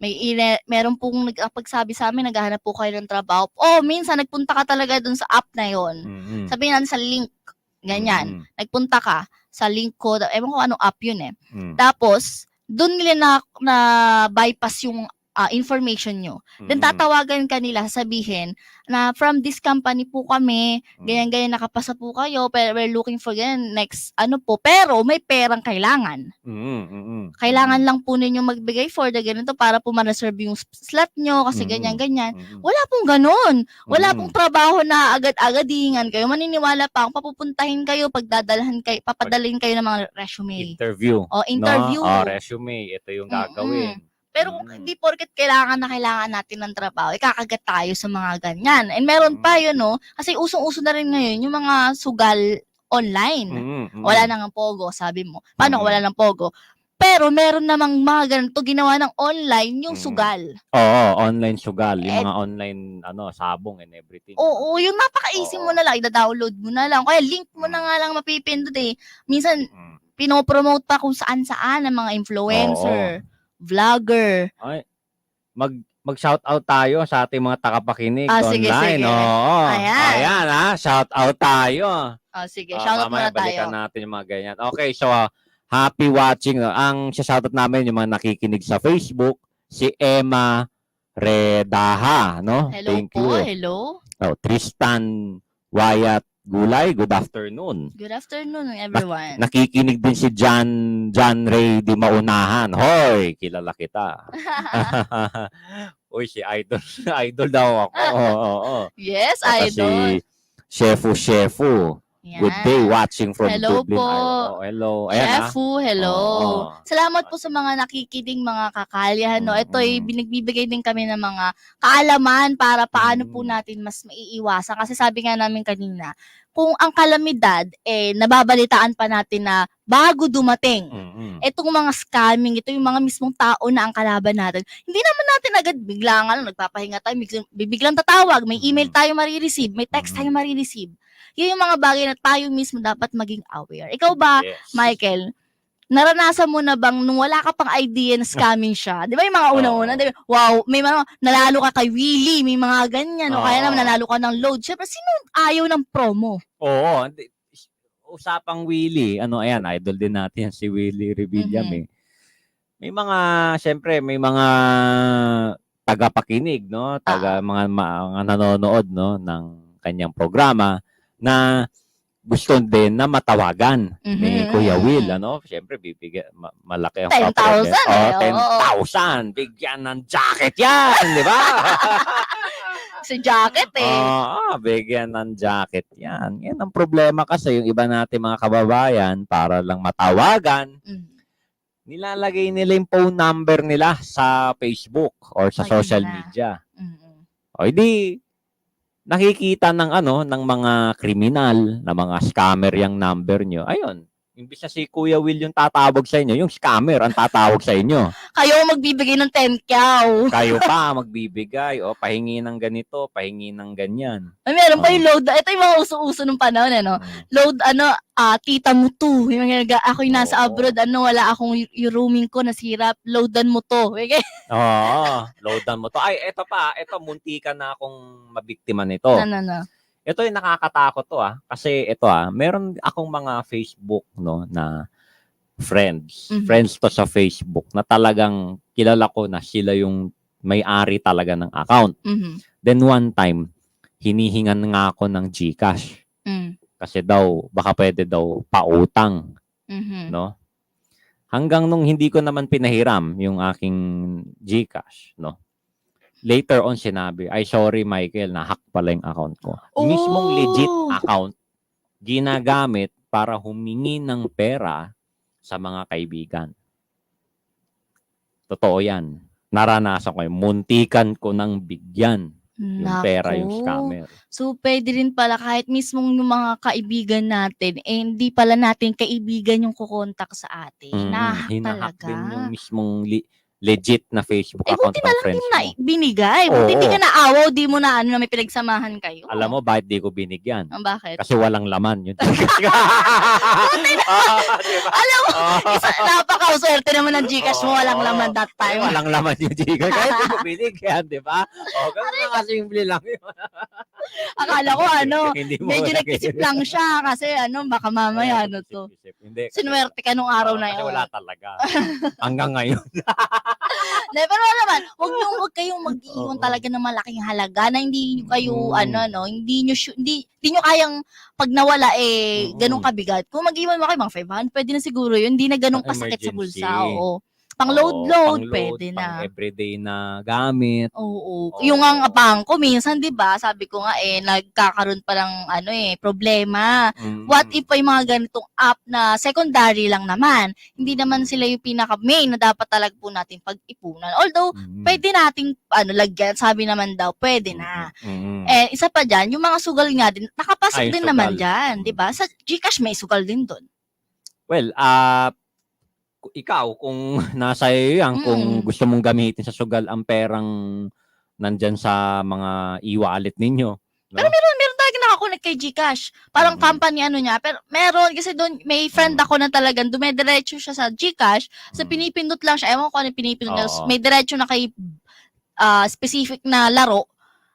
Meron pong nagpagsabi sa amin, naghahanap po kayo ng trabaho. Minsan nagpunta ka talaga dun sa app na yon. Sabihin natin sa link ganyan. Mm. Nagpunta ka sa link ko, ewan ko anong app yun eh. Mm. Tapos, doon nila na bypass yung information nyo. Then Mm. tatawagan ka nila, sasabihin na from this company po kami, ganyan-ganyan nakapasa po kayo, pero we're looking for ganyan, next ano po, pero may perang kailangan. Kailangan lang po ninyo magbigay for the ganito para po ma-reserve yung slot nyo kasi ganyan-ganyan. Wala pong ganun. Wala pong trabaho na agad-agadingan kayo. Maniniwala pa kung papupuntahin kayo, papadalhin kayo ng mga resume. Interview. O, interview. No? Resume. Ito yung gagawin. Pero kung hindi porket kailangan natin ng trabaho, ikakagat tayo sa mga ganyan. And meron pa yun, no? Kasi usong-uso na rin ngayon yung mga sugal online. Wala nang pogo, sabi mo. Paano kung wala nang pogo? Pero meron namang mga ganito ginawa ng online yung sugal. Oo, online sugal. Yung mga online sabong and everything. Oo, yung napaka-easy mo na lang, i-download mo na lang. Kaya link mo na nga lang mapipindot eh. Minsan, pinopromote pa kung saan-saan ng mga influencer. Vlogger. Ay, mag-shoutout tayo sa ating mga tagapakinig Sige, online. sige. Oo. Ayan. Ayan ha, shoutout tayo. Sige, shoutout muna balikan tayo. natin yung mga ganyan. Okay, so happy watching. Ang shoutout namin yung mga nakikinig sa Facebook, si Emma Redaha, no? Hello Thank po, you. hello. Tristan Wyatt Gulay, good afternoon. Good afternoon, everyone. Nakikinig din si John Ray Di Maunahan. Hoy, kilala kita. Uy, si Idol. Idol daw ako. Oo. Yes, Saka idol. Si Shefu. Yan. Good day watching from Hello Dublin. po. Hello. Ayan, Chefu, hello. Oo. Salamat po sa mga nakikinig, mga kakalyahan. No? Ito ay binagbibigay din kami ng mga kaalaman para paano po natin mas maiiwasan. Kasi sabi nga namin kanina, kung ang kalamidad, nababalitaan pa natin na bago dumating. Itong mga scamming, ito yung mga mismong tao na ang kalaban natin. Hindi naman natin agad biglang nagpapahinga tayo, biglang tatawag, may email tayo marireceive, may text tayo marireceive. Yun yung mga bagay na tayo mismo dapat maging aware. Ikaw ba, Yes. Michael, naranasan mo na bang nung wala ka pang idea na scamming siya? Di ba yung mga una-una? Di ba, wow, may mga nanalo ka kay Willie, may mga ganyan. O kaya naman nanalo ka ng load. Siyempre, sino ayaw ng promo? Oo. Usapang Willie. Ayan, idol din natin si Willie Revillame. May mga, syempre, may mga tagapakinig, no? Mga nanonood, no? Ng kanyang programa na gusto din na matawagan ni Kuya Will, Siyempre, bibigyan, malaki ang 10,000 10,000. Bigyan ng jacket yan, di ba? Si jacket Bigyan ng jacket yan. Yan ang problema kasi yung iba natin mga kababayan, para lang matawagan, nilalagay nila yung phone number nila sa Facebook or sa social media. O di, nakikita ng ng mga kriminal, na mga scammer yung number nyo. Ayun, imbis na si Kuya Will yung tatawag sa inyo, yung scammer ang tatawag sa inyo. Kayo magbibigay ng 10,000. Kayo pa magbibigay, pahingi ng ganito, pahingi ng ganyan. Ay, meron pa yung load. Ito yung mga uso-uso nung panahon, Load, tita mo to. Ako yung nasa abroad, wala akong yung roaming ko, nasira. Loadan mo to. Loadan mo to. Ay, eto muntikan na akong mabiktima nito. Ito yung nakakatakot to kasi ito meron akong mga Facebook na friends. Friends to sa Facebook na talagang kilala ko na sila yung may-ari talaga ng account. Then one time, hinihingan nga ako ng GCash. Kasi daw, baka pwede daw pautang. No? Hanggang nung hindi ko naman pinahiram yung aking GCash, later on sinabi, ay sorry Michael, na-hack pala yung account ko. Mismong legit account, ginagamit para humingi ng pera sa mga kaibigan. Totoo yan. Naranasan ko yun. Muntikan ko ng bigyan yung pera, yung scammer. So, pwede rin pala kahit mismong yung mga kaibigan natin, hindi pala natin kaibigan yung kukontak sa atin. Nahahack Hinahack talaga. din yung mismong legit na Facebook account buti ng na lang friends din na mo. binigay. Buti Oo. hindi ka naawaw, di mo na na may pinagsamahan kayo. Alam mo, bakit di ko binigyan? Bakit? Kasi walang laman yun. Diba? Alam mo, napaka-swerte naman ng Gcash mo, walang Oo. laman that Ay, time. walang laman yung Gcash. Kaya di ko binigyan, di ba? O, ganun na kasimple lang yun. Akala ko Hindi mo medyo lagay. nag-isip lang siya kasi baka mamaya to. Isip-isip. Hindi. kasi- Sinwerte ka nung araw na Kasi yun. wala talaga. Hanggang ngayon. Pero naman, wag kayong mag-iwan Oo. talaga ng malaking halaga na hindi nyo kayo, Mm. hindi nyo kayang pag nawala, ganun Mm. kabigat. Kung mag-iwan mo kayo, mga 500, pwede na siguro yun. Hindi na ganun Pang kasakit sa emergency. bulsa. Oo. Pang Oo, load, pang-load, pwede na. pang everyday na gamit. Oo. Oo. Yung nga bangko, minsan, di ba, sabi ko nga, nagkakaroon pa ng, problema. Mm. What if pa yung mga ganitong app na secondary lang naman? Hindi naman sila yung pinaka-main na dapat talaga po natin pag-ipunan. Although, Mm. pwede nating, lagyan, sabi naman daw, pwede na. Mm. Isa pa dyan, yung mga sugal nga din, nakapasok Ay, din sugal. naman dyan, di ba? Sa Gcash may sugal din doon. Well, ikaw, kung nasa iyo yan, kung gusto mong gamitin sa sugal ang perang nandyan sa mga e-wallet ninyo. No? Pero meron talaga nakakonect kay Gcash. Parang company niya. Pero meron, kasi doon, may friend ako na talagang dumediretso siya sa Gcash. So, pinipindot lang siya. Ewan ko ano pinipindot niya. Oo. May diretso na kay specific na laro.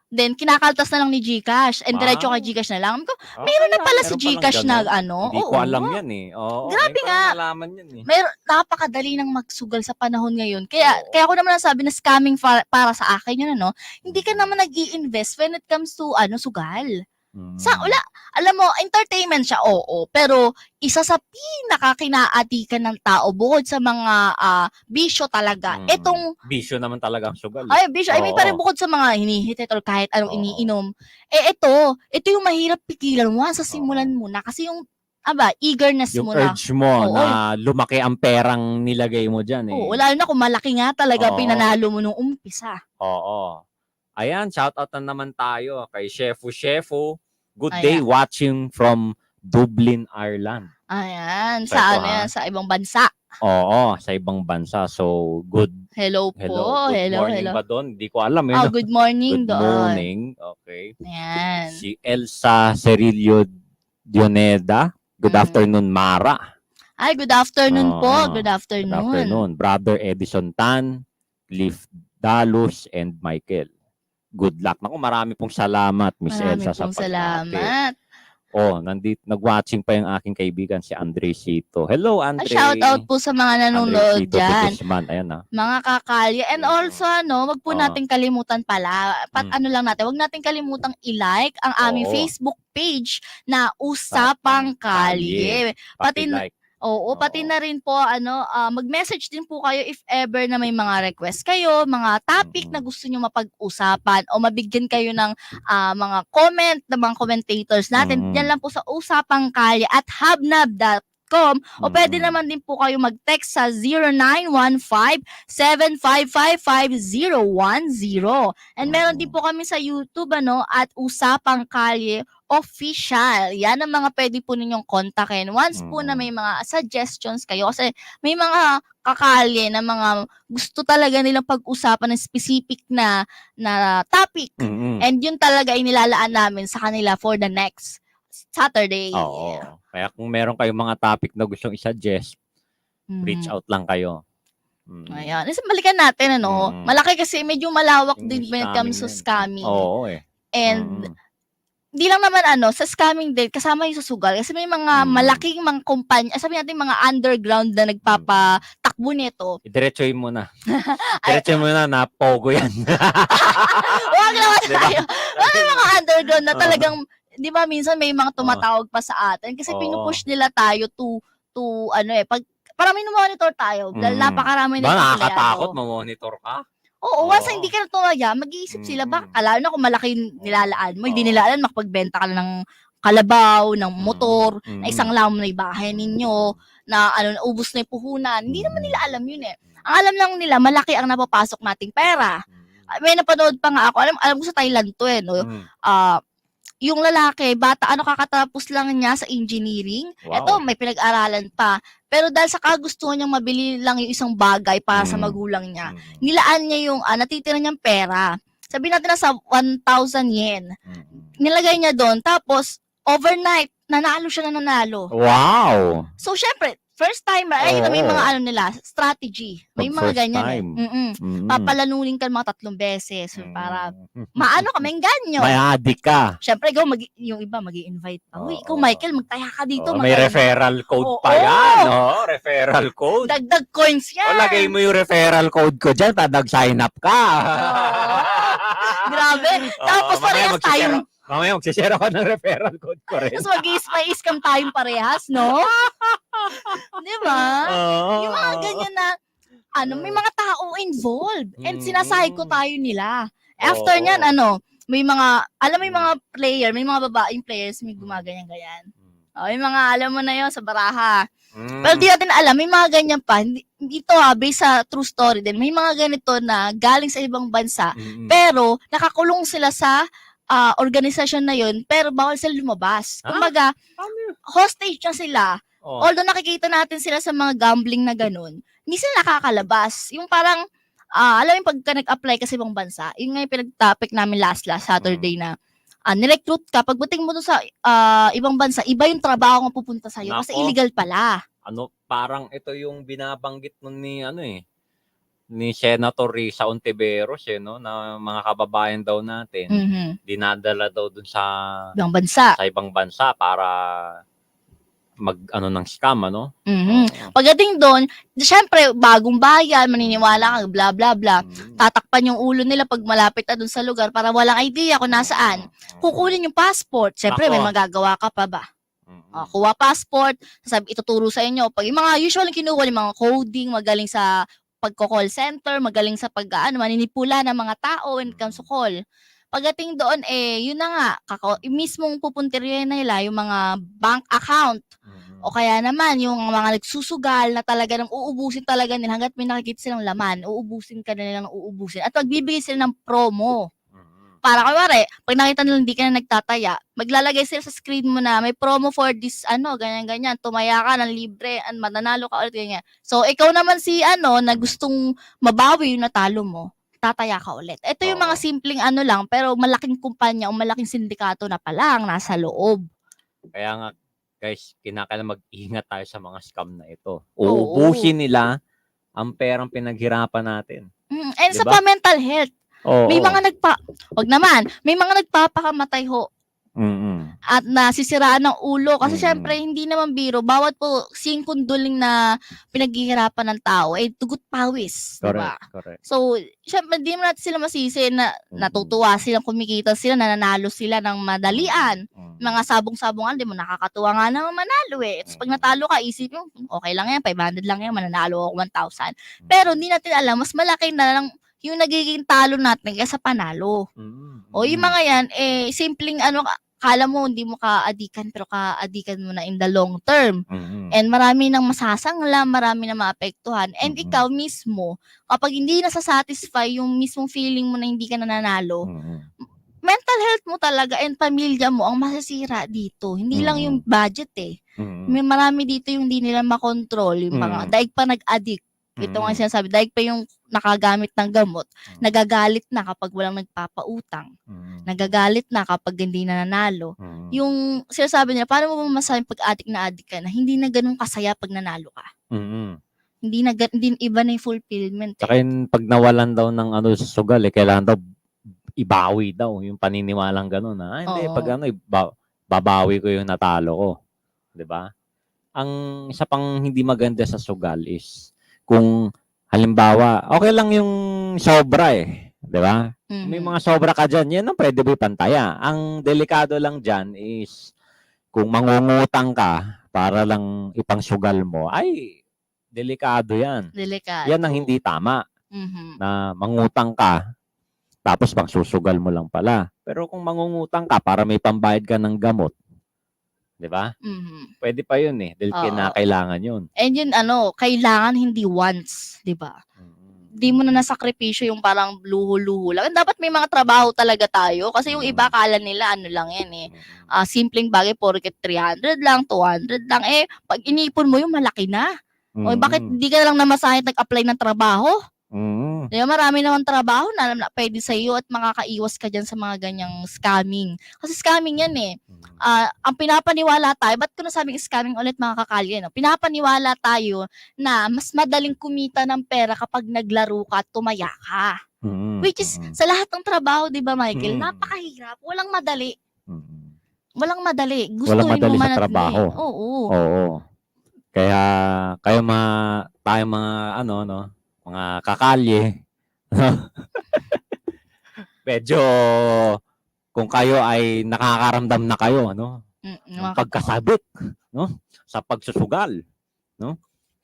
Then, kinakaltas na lang ni Gcash. And diretso Wow. kay Gcash na lang. Okay, Meron na pala si meron palang Gcash na ganun. Hindi ko oo. alam yan eh. Oo, Grabe ngayon ko nga. lang nalaman yan eh. Napakadali ng magsugal sa panahon ngayon. Kaya Oo. ako naman nasabi na scamming para sa akin yun, hindi ka naman nag-i-invest when it comes to sugal. Alam mo, entertainment siya, oo. Pero isa sa pinakakinaatikan ng tao bukod sa mga bisyo talaga. Itong bisyo naman talaga ang sugal. bisyo, I mean, Oo. parang bukod sa mga hinihitit or kahit anong Oo. iniinom. Ito yung mahirap pigilan mo sa simulan mo na. Kasi yung, eagerness Yung mo na. urge mo Oo. na lumaki ang perang nilagay mo dyan eh. Oo, lalo na kung malaki nga talaga Oo. pinanalo mo nung umpisa. Oo. Ayan, shoutout na naman tayo kay Shefu. Good Ayan. day watching from Dublin, Ireland. Ayan, So, sa ito, sa ibang bansa. Oo, sa ibang bansa. So, Hello po. Good morning Hello. ba doon? Hindi ko alam. Good morning Good doon. morning. Okay. Ayan. Si Elsa Cerillo Dioneda. Good afternoon, Mara. Ay, good afternoon po. Oo. Good afternoon. Good afternoon. Brother Edison Tan, Leaf Dalus, and Michael. Good luck. Naku, marami pong salamat, Miss Marami Elsa, sa pong pagbati. salamat. Nag-watching pa yung aking kaibigan, si Andre Cito. Hello, Andre. Shout out po sa mga nanonood Andre Cito dyan. Guzman. Ayan na. Mga kakalye. And also, wag po natin kalimutan pala. Lang natin, wag natin kalimutang i-like ang aming Oo. Facebook page na Usapang Kalye. Pati Paki-like. pati na rin po, mag-message din po kayo if ever na may mga request kayo, mga topic na gusto nyo mapag-usapan o mabigyan kayo ng mga comment ng mga commentators natin. Yan lang po sa Usapang Kalye at hubnab.com o pwede naman din po kayo mag-text sa 0915-7555-010. And meron din po kami sa YouTube at Usapang Kalye Official. Yan ang mga pwede po ninyong kontakin. Once po na may mga suggestions kayo kasi may mga kakalye na mga gusto talaga nilang pag-usapan ng specific na topic. And yun talaga inilalaan namin sa kanila for the next Saturday. Oo. Kaya kung meron kayong mga topic na gustong i-suggest, reach out lang kayo. Ayan. Balikan natin, Malaki kasi medyo malawak Yung din when it comes to scamming. Oo eh. And di lang naman sa scamming din, kasama yung sa sugal. Kasi may mga malaking mga kumpanya, sabi natin mga underground na nagpapatakbo nito. Diretsoy mo na. Diretsoy mo na pogo yan. Wag naman tayo. Wag mga underground na talagang, di ba minsan may mga tumatawag pa sa atin kasi pinupush nila tayo to pag para monitor tayo dahil napakarami ba, na nakakatakot mamonitor ka? Oo, once hindi ka na tumaya, mag-iisip sila lalo na kung malaki nilalaan mo, hindi nila alam makapagbenta ka ng kalabaw, ng motor, na isang lam na bahay ninyo, na ubos na yung puhunan. Hindi naman nila alam yun eh. Ang alam lang nila, malaki ang napapasok nating pera. May napanood pa nga ako, alam ko sa Thailand to yung lalaki, bata, kakatapos lang niya sa engineering. Wow. Eto, may pinag-aralan pa. Pero dahil sa kagustuhan niyang mabili lang yung isang bagay para sa magulang niya, nilaan niya yung natitira niyang pera. Sabihin natin na sa 1,000 yen. Nilagay niya doon. Tapos, overnight, nanalo siya na nanalo. Wow! So, syempre, first timer, ay, may Oo. mga nila, strategy. May Pag mga first ganyan time. Papalanunin ka mga 3 beses para maano ka, may ganyo. May adik ka. Syempre, yung iba mag-i-invite pa. Uy, ikaw, Oo. Michael, magtaya ka dito. May referral code pa Oo. yan. Referral code. Dagdag coins yan. O, lagay mo yung referral code ko dyan, sign up ka. Grabe. Tapos parehas tayong, Mamaya magsishare ako ng referral code ko rin. tapos mag-i-scam tayong parehas, no? Di ba? Yung mga ganyan na, may mga tao involved. And sinasahig ko tayo nila. After Oo. nyan, may mga, may mga player, may mga babaeng players, may gumaganyan-ganyan. May mga, alam mo na yon sa baraha. Pero di natin alam, may mga ganyan pa. Dito based sa true story din, may mga ganito na galing sa ibang bansa, pero nakakulong sila sa organisasyon na yun, pero bawal sila lumabas. Kumbaga, hostage na sila. Although nakikita natin sila sa mga gambling na ganun, hindi sila nakakalabas. Yung parang, alam mo yung pagka nag-apply ka sa ibang bansa, yun nga yung pinag-topic namin last Saturday na, nirecruit ka, pagbuting mo doon sa ibang bansa, iba yung trabaho nga pupunta sa'yo kasi Nako. illegal pala. Parang ito yung binabanggit nun ni Senator Risa Ontiveros, no, na mga kababayan daw natin, dinadala daw dun sa Ibang bansa. ibang bansa para ng scam, Pagdating doon, syempre, bagong bayan, maniniwala ka, bla bla bla. Tatakpan yung ulo nila pag malapit na doon sa lugar para walang idea kung nasaan. Kukunin yung passport. Syempre, Nako. may magagawa ka pa ba? Kuha passport, sabi ituturo sa inyo. Pag yung mga usually kinuha, yung mga coding, magaling sa pagko-call center, magaling sa maninipula ng mga tao when it comes to call. Pagdating doon, yun na nga, mismong pupuntirya na nila yung mga bank account. O kaya naman, yung mga nagsusugal na talaga nang uubusin talaga nila hanggat may nakikita silang laman, uubusin ka na nilang uubusin. At magbibigay sila ng promo. Para kunwari, pag nakita nila hindi ka na nagtataya, maglalagay sila sa screen mo na may promo for this, ganyan-ganyan, tumaya ka ng libre, mananalo ka ulit, ganyan. So, ikaw naman na gustong mabawi yung natalo mo, tataya ka ulit. Ito yung mga simpleng lang, pero malaking kumpanya o malaking sindikato na palang nasa loob. Kaya nga, guys, kinakailangan mag-ingat tayo sa mga scam na ito. Oo. Uubusin nila ang perang pinaghirapan natin. And sa Diba? mental health, may mga may mga nagpapakamatay ho at nasisiraan ng ulo kasi syempre hindi naman biro, bawat po singkunduling na pinaghihirapan ng tao dugot pawis, diba? Correct. So, syempre di naman natin sila masisi na natutuwa silang kumikita sila, nananalo sila ng madalian. Mga sabong-sabongan, di mo nakakatuwa nga naman manalo Tapos pag natalo ka, isipin mo, okay lang yan, 500 lang yan, mananalo ako 1,000. Pero hindi natin alam, mas malaki na lang yung nagiging talo natin kaysa panalo. O yung mga yan, simpleng kala mo hindi mo ka-adikan, pero ka-adikan mo na in the long term. And marami nang masasangla, marami nang maapektuhan. And ikaw mismo, kapag hindi nasasatisfy yung mismong feeling mo na hindi ka nananalo, mental health mo talaga and pamilya mo ang masasira dito. Hindi lang yung budget May marami dito yung hindi nila makontrol. Yung mga, daig pa nag-addict. Ito nga sinasabi, daig pa yung nakagamit ng gamot, nagagalit na kapag walang nagpapautang, nagagalit na kapag hindi na nanalo. Yung sinasabi nila, paano mo masasabing pag-addict na addict ka na, hindi na ganun kasaya pag nanalo ka. Hindi iba na yung fulfillment. Saka yung pag nawalan daw ng sa sugal, kailangan daw ibawi daw yung paniniwalang gano'n. Hindi, Oo. pag babawi ko yung natalo ko. 'Di ba? Ang isa pang hindi maganda sa sugal is kung halimbawa, okay lang yung sobra 'di ba? May mga sobra ka dyan, yan ang pwede mo ipantaya. Ang delikado lang dyan is kung mangungutang ka para lang ipangsugal mo, ay delikado yan. Delikado. Yan ang hindi tama. Na mangutang ka, tapos pangsusugal mo lang pala. Pero kung mangungutang ka para may pambayad ka ng gamot, di ba? Pwede pa yun dahil Oo. kinakailangan yun. And yun, kailangan hindi once, di ba? di mo na nasakripisyo yung parang luho-luho lang. Dapat may mga trabaho talaga tayo kasi yung iba akala nila ano lang yan eh. Simpleng bagay porket 300 lang, 200 lang. Pag inipon mo yung malaki na. O bakit di ka lang namasahe nag-apply ng trabaho? Diba, marami naman trabaho na pwede sa iyo at makakaiwas ka dyan sa mga ganyang scamming. Kasi scamming yan eh. Ang pinapaniwala tayo, ba't ko nasabing scamming ulit mga kakalye? No? Pinapaniwala tayo na mas madaling kumita ng pera kapag naglaro ka at tumaya ka. Which is, sa lahat ng trabaho, di ba Michael, napakahirap. Walang madali. Walang madali. Walang madali mo sa man at trabaho. hindi. Oo. Oo. Kaya kayo tayo mga mga kakalye. Medyo kung kayo ay nakakaramdam na kayo ng pagkasabit, sa pagsusugal,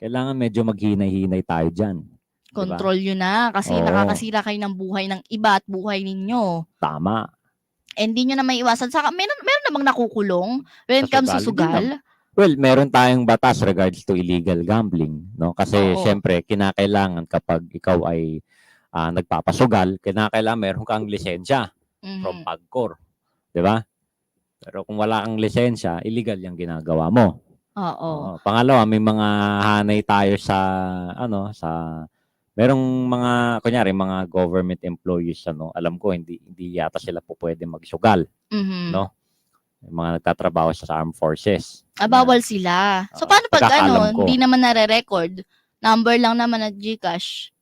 kailangan medyo maghinay-hinay tayo diyan. Control yun na kasi Oo. nakakasira kayo ng buhay ng iba at buhay ninyo. Tama. Hindi nyo na maiwasan. Saka meron namang nakukulong when it comes to sugal. Well, meron tayong batas regards to illegal gambling, no? Kasi Oo. syempre kinakailangan kapag ikaw ay nagpapasugal, kinakailangan meron kang lisensya from PAGCOR, 'di ba? Pero kung wala kang lisensya, illegal 'yang ginagawa mo. Oo. Pangalawa, may mga hanay tayo sa merong mga kunyari mga government employees alam ko hindi yata sila po pwede magsugal, no? Yung mga nagtatrabaho sa armed forces. Bawal sila. So, paano pag pagkakaalam ko. hindi naman nare-record? Number lang naman na GCash.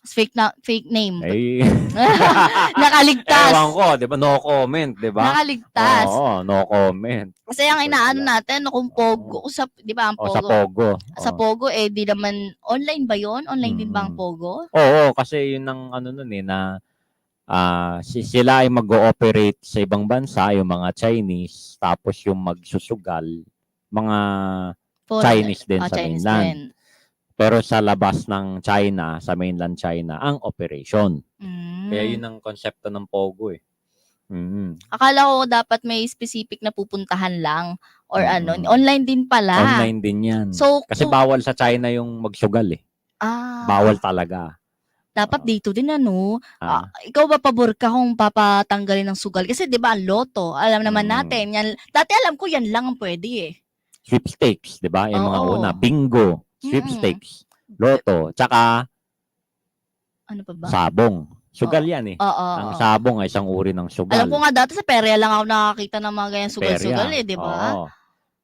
Fake name. Ay, Nakaligtas. ewan ko, di ba? No comment, di ba? Nakaligtas. Oo, no comment. Kasi ang inaano natin, kung Pogo, di ba ang O Pogo? sa Pogo. Sa Pogo, di naman, online ba yon? Online din ba ang Pogo? Oo, kasi yun ang na sila ay mag-ooperate sa ibang bansa, yung mga Chinese, tapos yung magsusugal, mga Chinese din sa Chinese mainland. din. Pero sa labas ng China, sa mainland China, ang operation. Kaya yun ang konsepto ng Pogo eh. Akala ko dapat may specific na pupuntahan lang or online din pala. Online din yan. So, Kasi bawal sa China yung magsugal eh. Bawal talaga. Dapat dito din ikaw ba pabor ka kung papatanggalin ng sugal? Kasi 'di ba ang loto, alam naman natin, yan. Dati alam ko yan lang ang pwede eh. Sweepstakes, 'di ba? Yung mga Oo. una, bingo, sweepstakes, loto, tsaka Ano pa ba? sabong. Sugal yan eh. Oo. Ang sabong ay isang uri ng sugal. Alam ko nga dati sa perya lang ako nakakita ng mga ganyan sugal-sugal Perya. eh, 'di ba? Oo.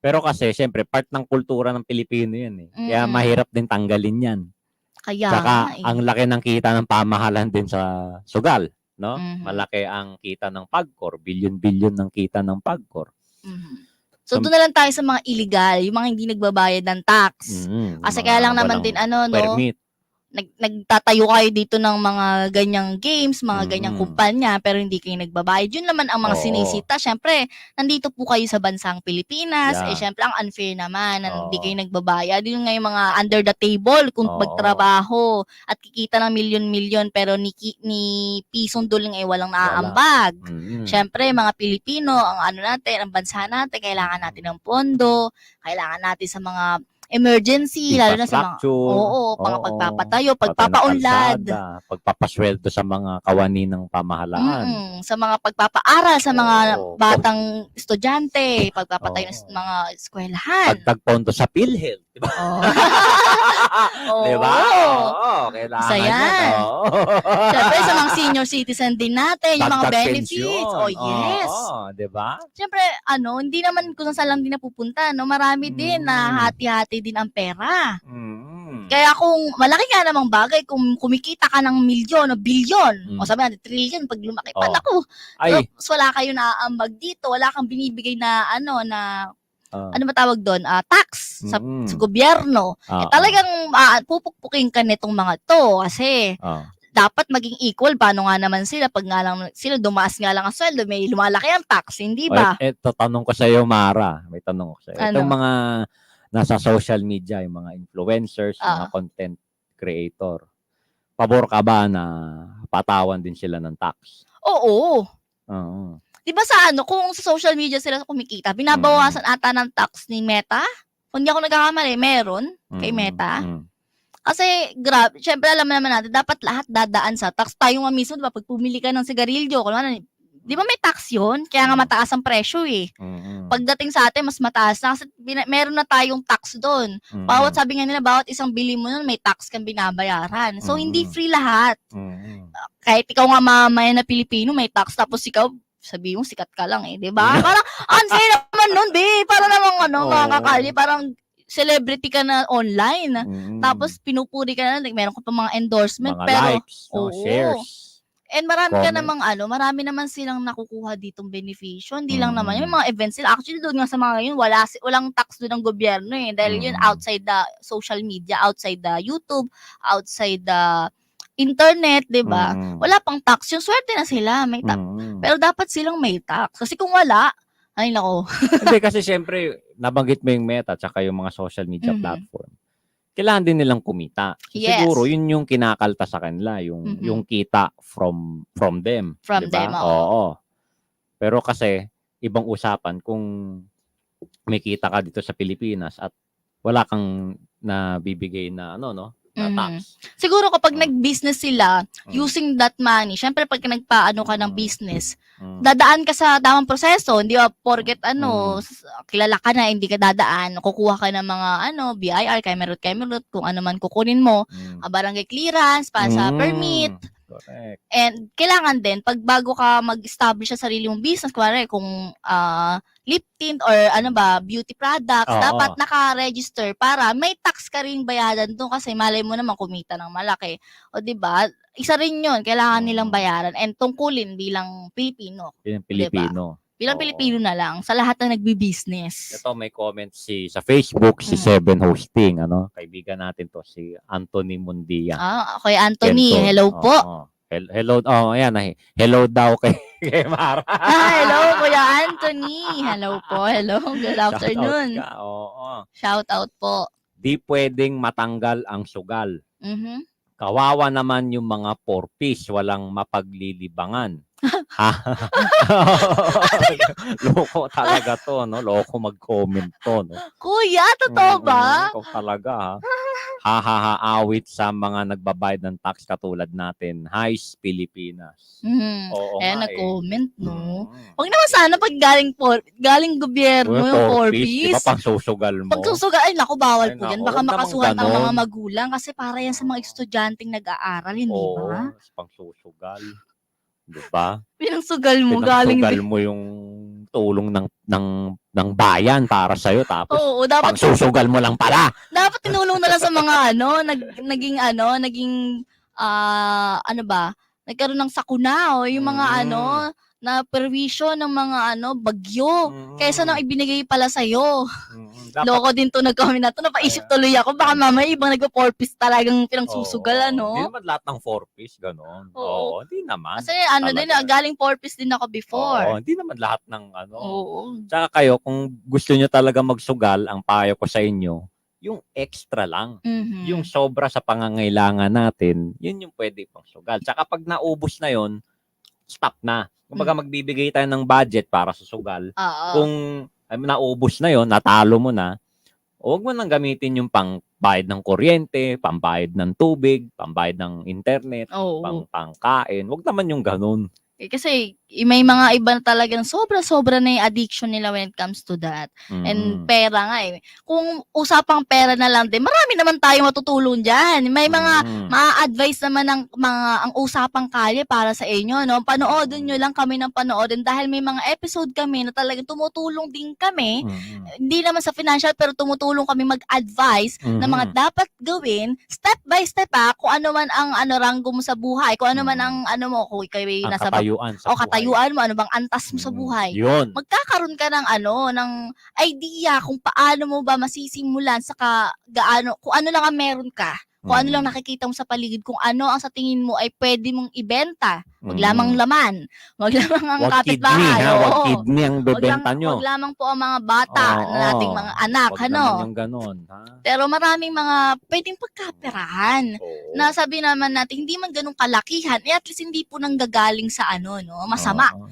Pero kasi syempre part ng kultura ng Pilipino yan eh. Kaya Mm. mahirap din tanggalin yan. Kaya Tsaka nga eh. ang laki ng kita ng pamahalan din sa sugal, no? Mhm. Malaki ang kita ng PAGCOR, bilyon-bilyon ng kita ng PAGCOR. So doon na lang tayo sa mga illegal, yung mga hindi nagbabayad ng tax. Kasi kaya lang naman din permit. nagtatayo kayo dito ng mga ganyang games, mga ganyang kumpanya, pero hindi kayo nagbabayad. Yun naman ang mga Oo. sinisita. Siyempre, nandito po kayo sa bansang Pilipinas. Yeah. Siyempre, ang unfair naman na hindi Oo. kayo nagbabayad. Yun nga yung mga under the table kung Oo. magtrabaho at kikita ng milyon-milyon pero ni pisong duling ay walang naaambag. Siyempre, mga Pilipino, ang ang bansa natin, kailangan natin ng pondo, kailangan natin sa mga emergency, lalo na sa mga pagpapatayo, pagpapaunlad, pagpapasweldo sa mga kawani ng pamahalaan. sa mga pagpapaaral sa mga Oo. batang estudyante, pagpapatayo ng Oo. mga eskwelahan. Pagtagpondo sa PhilHealth, di ba? Oo. Di ba? Oo. Oo, kailangan Isa yan. Oo. Siyempre, sa mga senior citizen din natin, yung mga Dagdag benefits. pensyon. Oh, yes. Oo, di ba? Siyempre, hindi naman kung saan lang din napupunta, no? Marami din na hati-hati din ang pera. Kaya kung malaki nga namang bagay, kung kumikita ka ng milyon o bilyon, o sabi natin, trillion, pag lumaki pa, naku, Ay, wala kayo naaambag dito, wala kang binibigay na, ano ba tawag doon? Tax sa gobyerno. Talagang pupukpukin ka nitong mga to kasi dapat maging equal. Paano nga naman sila pag nga lang sila dumaas nga lang ang sweldo, may lumalaki ang tax, hindi ba? Ito, tanong ko sa iyo, Mara. May tanong ko sa iyo. Ano? Itong mga nasa social media, yung mga influencers, mga content creator, pabor ka ba na patawan din sila ng tax? Oo. Oo. Di ba kung sa social media sila kumikita, binabawasan ata ng tax ni Meta? Kung hindi ako nagkakamali, meron kay Meta. Kasi grabe, syempre alam naman natin dapat lahat dadaan sa tax. Tayo nga mismo, 'di ba, pag pumili ka ng sigarilyo, kunwari, 'di ba may tax 'yun? Kaya nga mataas ang presyo eh. Pagdating sa atin mas mataas na kasi meron na tayong tax doon. Bawat sabi nga nila bawat isang bili mo nun may tax kang binabayaran. So hindi free lahat. Kahit ikaw nga mamayan na Pilipino may tax tapos ikaw sabi mo sikat ka lang eh, 'di ba? Parang unfair naman nun, be. Para namang mga kakali, parang celebrity ka na online. Tapos pinupuri ka na, like, meron ka pa mga endorsement Mga pero likes, no? oo. Shares. And marami ka Comment. namang marami naman silang nakukuha ditong benepisyo. Hindi lang naman yung mga events sila. Actually doon nga sa mga yun, walang tax doon ng gobyerno eh. Dahil yun outside the social media, outside the YouTube, outside the internet, 'di ba? Wala pang tax. Yung swerte na sila, may tax. Pero dapat silang may tax. Kasi kung wala, ay nako. Hindi kasi syempre, nabanggit mo yung Meta tsaka yung mga social media platform. Kailangan din nilang kumita. So, Yes. siguro yun yung kinakalta sa kanila, yung kita from them. From diba? them, oo. Oo. Pero kasi ibang usapan kung may kita ka dito sa Pilipinas at wala kang nabibigay na na tax. Siguro kapag nag-business sila, using that money, syempre pag nagpaano ka ng business, dadaan ka sa tamang proseso, hindi ba porket kilala ka na, hindi ka dadaan, kukuha ka ng mga BIR, Kemerut, kung ano man kukunin mo, barangay clearance, para sa permit. Correct. And kailangan din, pag bago ka mag-establish sa sarili mong business, kuwari kung lip tint or beauty products, Oo. dapat naka-register para may tax ka rin bayaran doon kasi malay mo naman kumita ng malaki. O 'di ba? Isa rin 'yon, kailangan nilang bayaran and tungkulin bilang Pilipino. Yung Pilipino. Bilang Oo. Pilipino na lang sa lahat ng nagbi-business. Ito may comment sa Facebook si Seven Hosting, kaibigan natin to si Anthony Mundia. Okay, Anthony, Kenton. hello po. Oo. Hello, ayan, hello daw kay Mara. Hello Kuya Anthony. Hello po. Hello. Good afternoon. Shout out ka, oo. Shout out po. Di pwedeng matanggal ang sugal. Mhm. Kawawa naman yung mga porpis, walang mapaglilibangan. Loko talaga to, no? Loko mag-comment to, no? Kuya, totoo ba? Ikaw talaga, ha? Hahahaawit sa mga nagbabayad ng tax katulad natin. Highs Pilipinas. Oo nga, Nag-comment, no? Mm. Huwag naman sana pag galing gobyerno yung Di ba porpis. pang susugal mo? Pag susugal, ay naku, bawal Ay, po yan. naku, Baka huwag namang makasuhan ang mga ganon. magulang kasi para yan sa mga estudyanteng nag-aaral, hindi Oo, ba? pang susugal. Di ba? Pinangsugal mo, galing Pinagsugal din. mo yung tulong ng bayan para sa'yo tapos Oo, dapat pagsusugal mo lang pala. tinulong na lang sa mga naging nagkaroon ng sakuna o yung mga na perwisyo ng mga bagyo. Kaysa nang ibinigay pala sa'yo. Dapat, Loko din to nag-comment na to. Napaisip tuloy ako. Baka mamaya ibang nag-4-piece talagang pinangsusugal, Hindi naman lahat ng 4-piece, gano'n. Oo. Hindi naman. Kasi din, Talaga. galing 4-piece din ako before. Oo, hindi naman lahat ng Oo. Tsaka kayo, kung gusto nyo talaga magsugal, ang payo ko sa inyo, yung extra lang. Mhm. Yung sobra sa pangangailangan natin, yun yung pwede pang sugal. Tsaka pag naubos na yon, stop na. Kumbaga magbibigay tayo ng budget para sa sugal. Oo. Kung naubos na yon, natalo mo na, huwag mo nang gamitin yung pangbayad ng kuryente, pambayad ng tubig, pambayad ng internet, Oo. pangkain. Huwag naman yung ganun. Kasi may mga iba na talagang sobra-sobra na yung addiction nila when it comes to that. And pera nga eh. Kung usapang pera na lang din, marami naman tayong matutulong dyan. May mga ma-advise naman ang usapang kalye para sa inyo. No? Panoodin nyo lang kami ng panoodin dahil may mga episode kami na talagang tumutulong din kami. Hindi naman sa financial pero tumutulong kami mag-advise na mga dapat gawin step by step kung ano man ang ranggo mo sa buhay, kung ano man ang kung ikaw ay Ang nasa katayuan sa buhay. katayuan mo, ano bang antas mo sa buhay. Yun. Magkakaroon ka ng ng idea kung paano mo ba masisimulan sa kung ano lang ang meron ka. Kung ano lang nakikita mo sa paligid, kung ano ang sa tingin mo ay pwede mong ibenta. Wag lamang laman. Wag lamang ang Wag kapitbahay. kidney, ha? Wag Oo. kidney ang bebenta nyo. Wag lamang po ang mga bata Oo. na ating mga anak, Wag naman yung ganun. Ha? Pero maraming mga pwedeng pagkaperahan Oo. na sabi naman natin, hindi man ganun kalakihan, at least hindi po nanggagaling sa masama. Oo.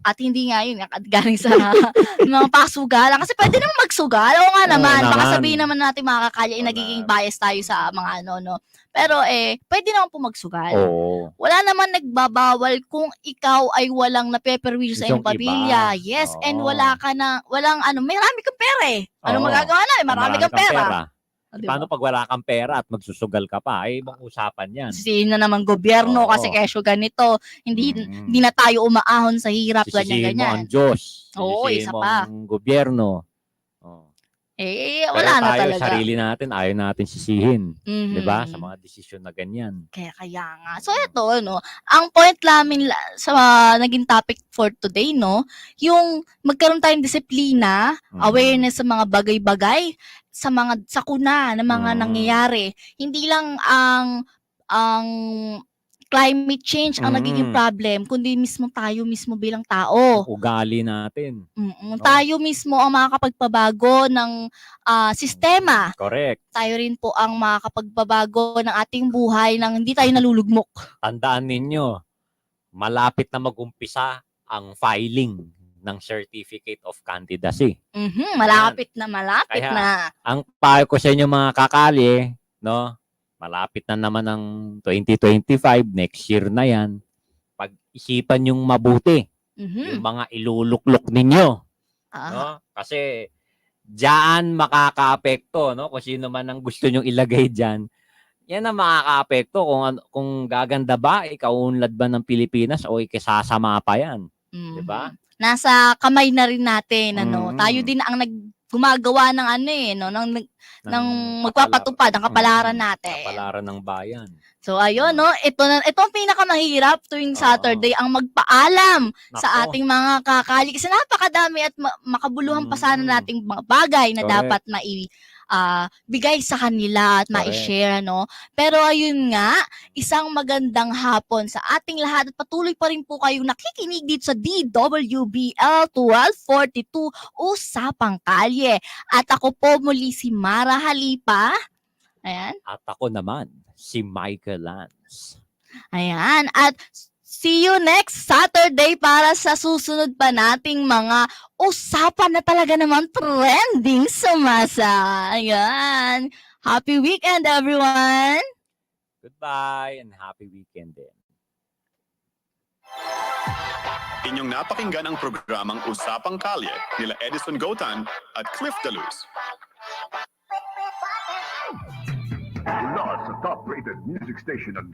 At hindi nga yun, galing sa mga pasugalan. Kasi pwede naman magsugal. Oo nga Oo naman. Baka naman. sabihin naman natin mga kakalya, Oo nagiging na. bias tayo sa mga ano, no. Pero pwede naman po magsugal. Oo. Wala naman nagbabawal kung ikaw ay walang napeperwisyo sa iyong Yung iba. pamilya. Yes, and Oo. walang ano, marami kang pera eh. Ano Oo. magagawa na? Marami kang pera. O, di ba? Paano pag wala kang pera at magsusugal ka pa? Ay, ibang usapan yan. Sisihin na naman gobyerno Oo. kasi kesyo ganito. Hindi Mm. hindi na tayo umaahon sa hirap, Sisisihin mo ang ganyan-ganyan. Diyos. Oo, Sisisihin isa mo pa. ang gobyerno. Oh. Pero Wala na tayo, talaga. sarili natin, ayaw natin sisihin. Mhm. 'Di ba? Sa mga desisyon na ganyan. Kaya nga. So ito, no, ang point namin sa naging topic for today, no, yung magkaroon tayong disiplina, awareness sa mga bagay-bagay, sa mga sakuna na mga nangyayari. Hindi lang ang climate change ang nagiging problem, kundi mismo tayo mismo bilang tao. Ugali natin. No? Tayo mismo ang makakapagpabago ng sistema. Correct. Tayo rin po ang makakapagpabago ng ating buhay nang hindi tayo nalulugmok. Tandaan ninyo, malapit na mag-umpisa ang filing ng Certificate of Candidacy. Malapit na, malapit Kaya, na. Ang payo ko sa inyo mga kakali, no? Malapit na naman ang 2025, next year na yan. Pag-isipan yung mabuti, yung mga iluluklok ninyo. No? Kasi diyan makakaapekto, no? Kung sino man ang gusto nyong ilagay diyan, yan ang makakaapekto kung gaganda ba, ikaunlad ba ng Pilipinas o ikasasama pa yan. 'Di ba? Nasa kamay na rin natin, ano. Tayo din ang gumagawa ng ano no, ng magpapatupad ng kapalaran natin. Kapalaran ng bayan. So ayun, no, ito ang pinakamahirap tuwing Saturday ang magpaalam sa ating mga kakali kasi napakadami at makabuluhan pa sana nating mga bagay na dapat bigay sa kanila at mai-share, no. Pero ayun nga, isang magandang hapon sa ating lahat at patuloy pa rin po kayong nakikinig dito sa DWBL 1242 Usapang Kalye. At ako po muli si Mara Halipa. Ayan. At ako naman, si Michael Lance. Ayan. At see you next Saturday para sa susunod pa nating mga usapan na talaga naman trending sa masa. Ayan. Happy weekend, everyone! Goodbye and happy weekend din. Inyong napakinggan ang programang Usapang Kalye nila Edison Gotan at Cliff Daluz. Mula sa top-rated music station ng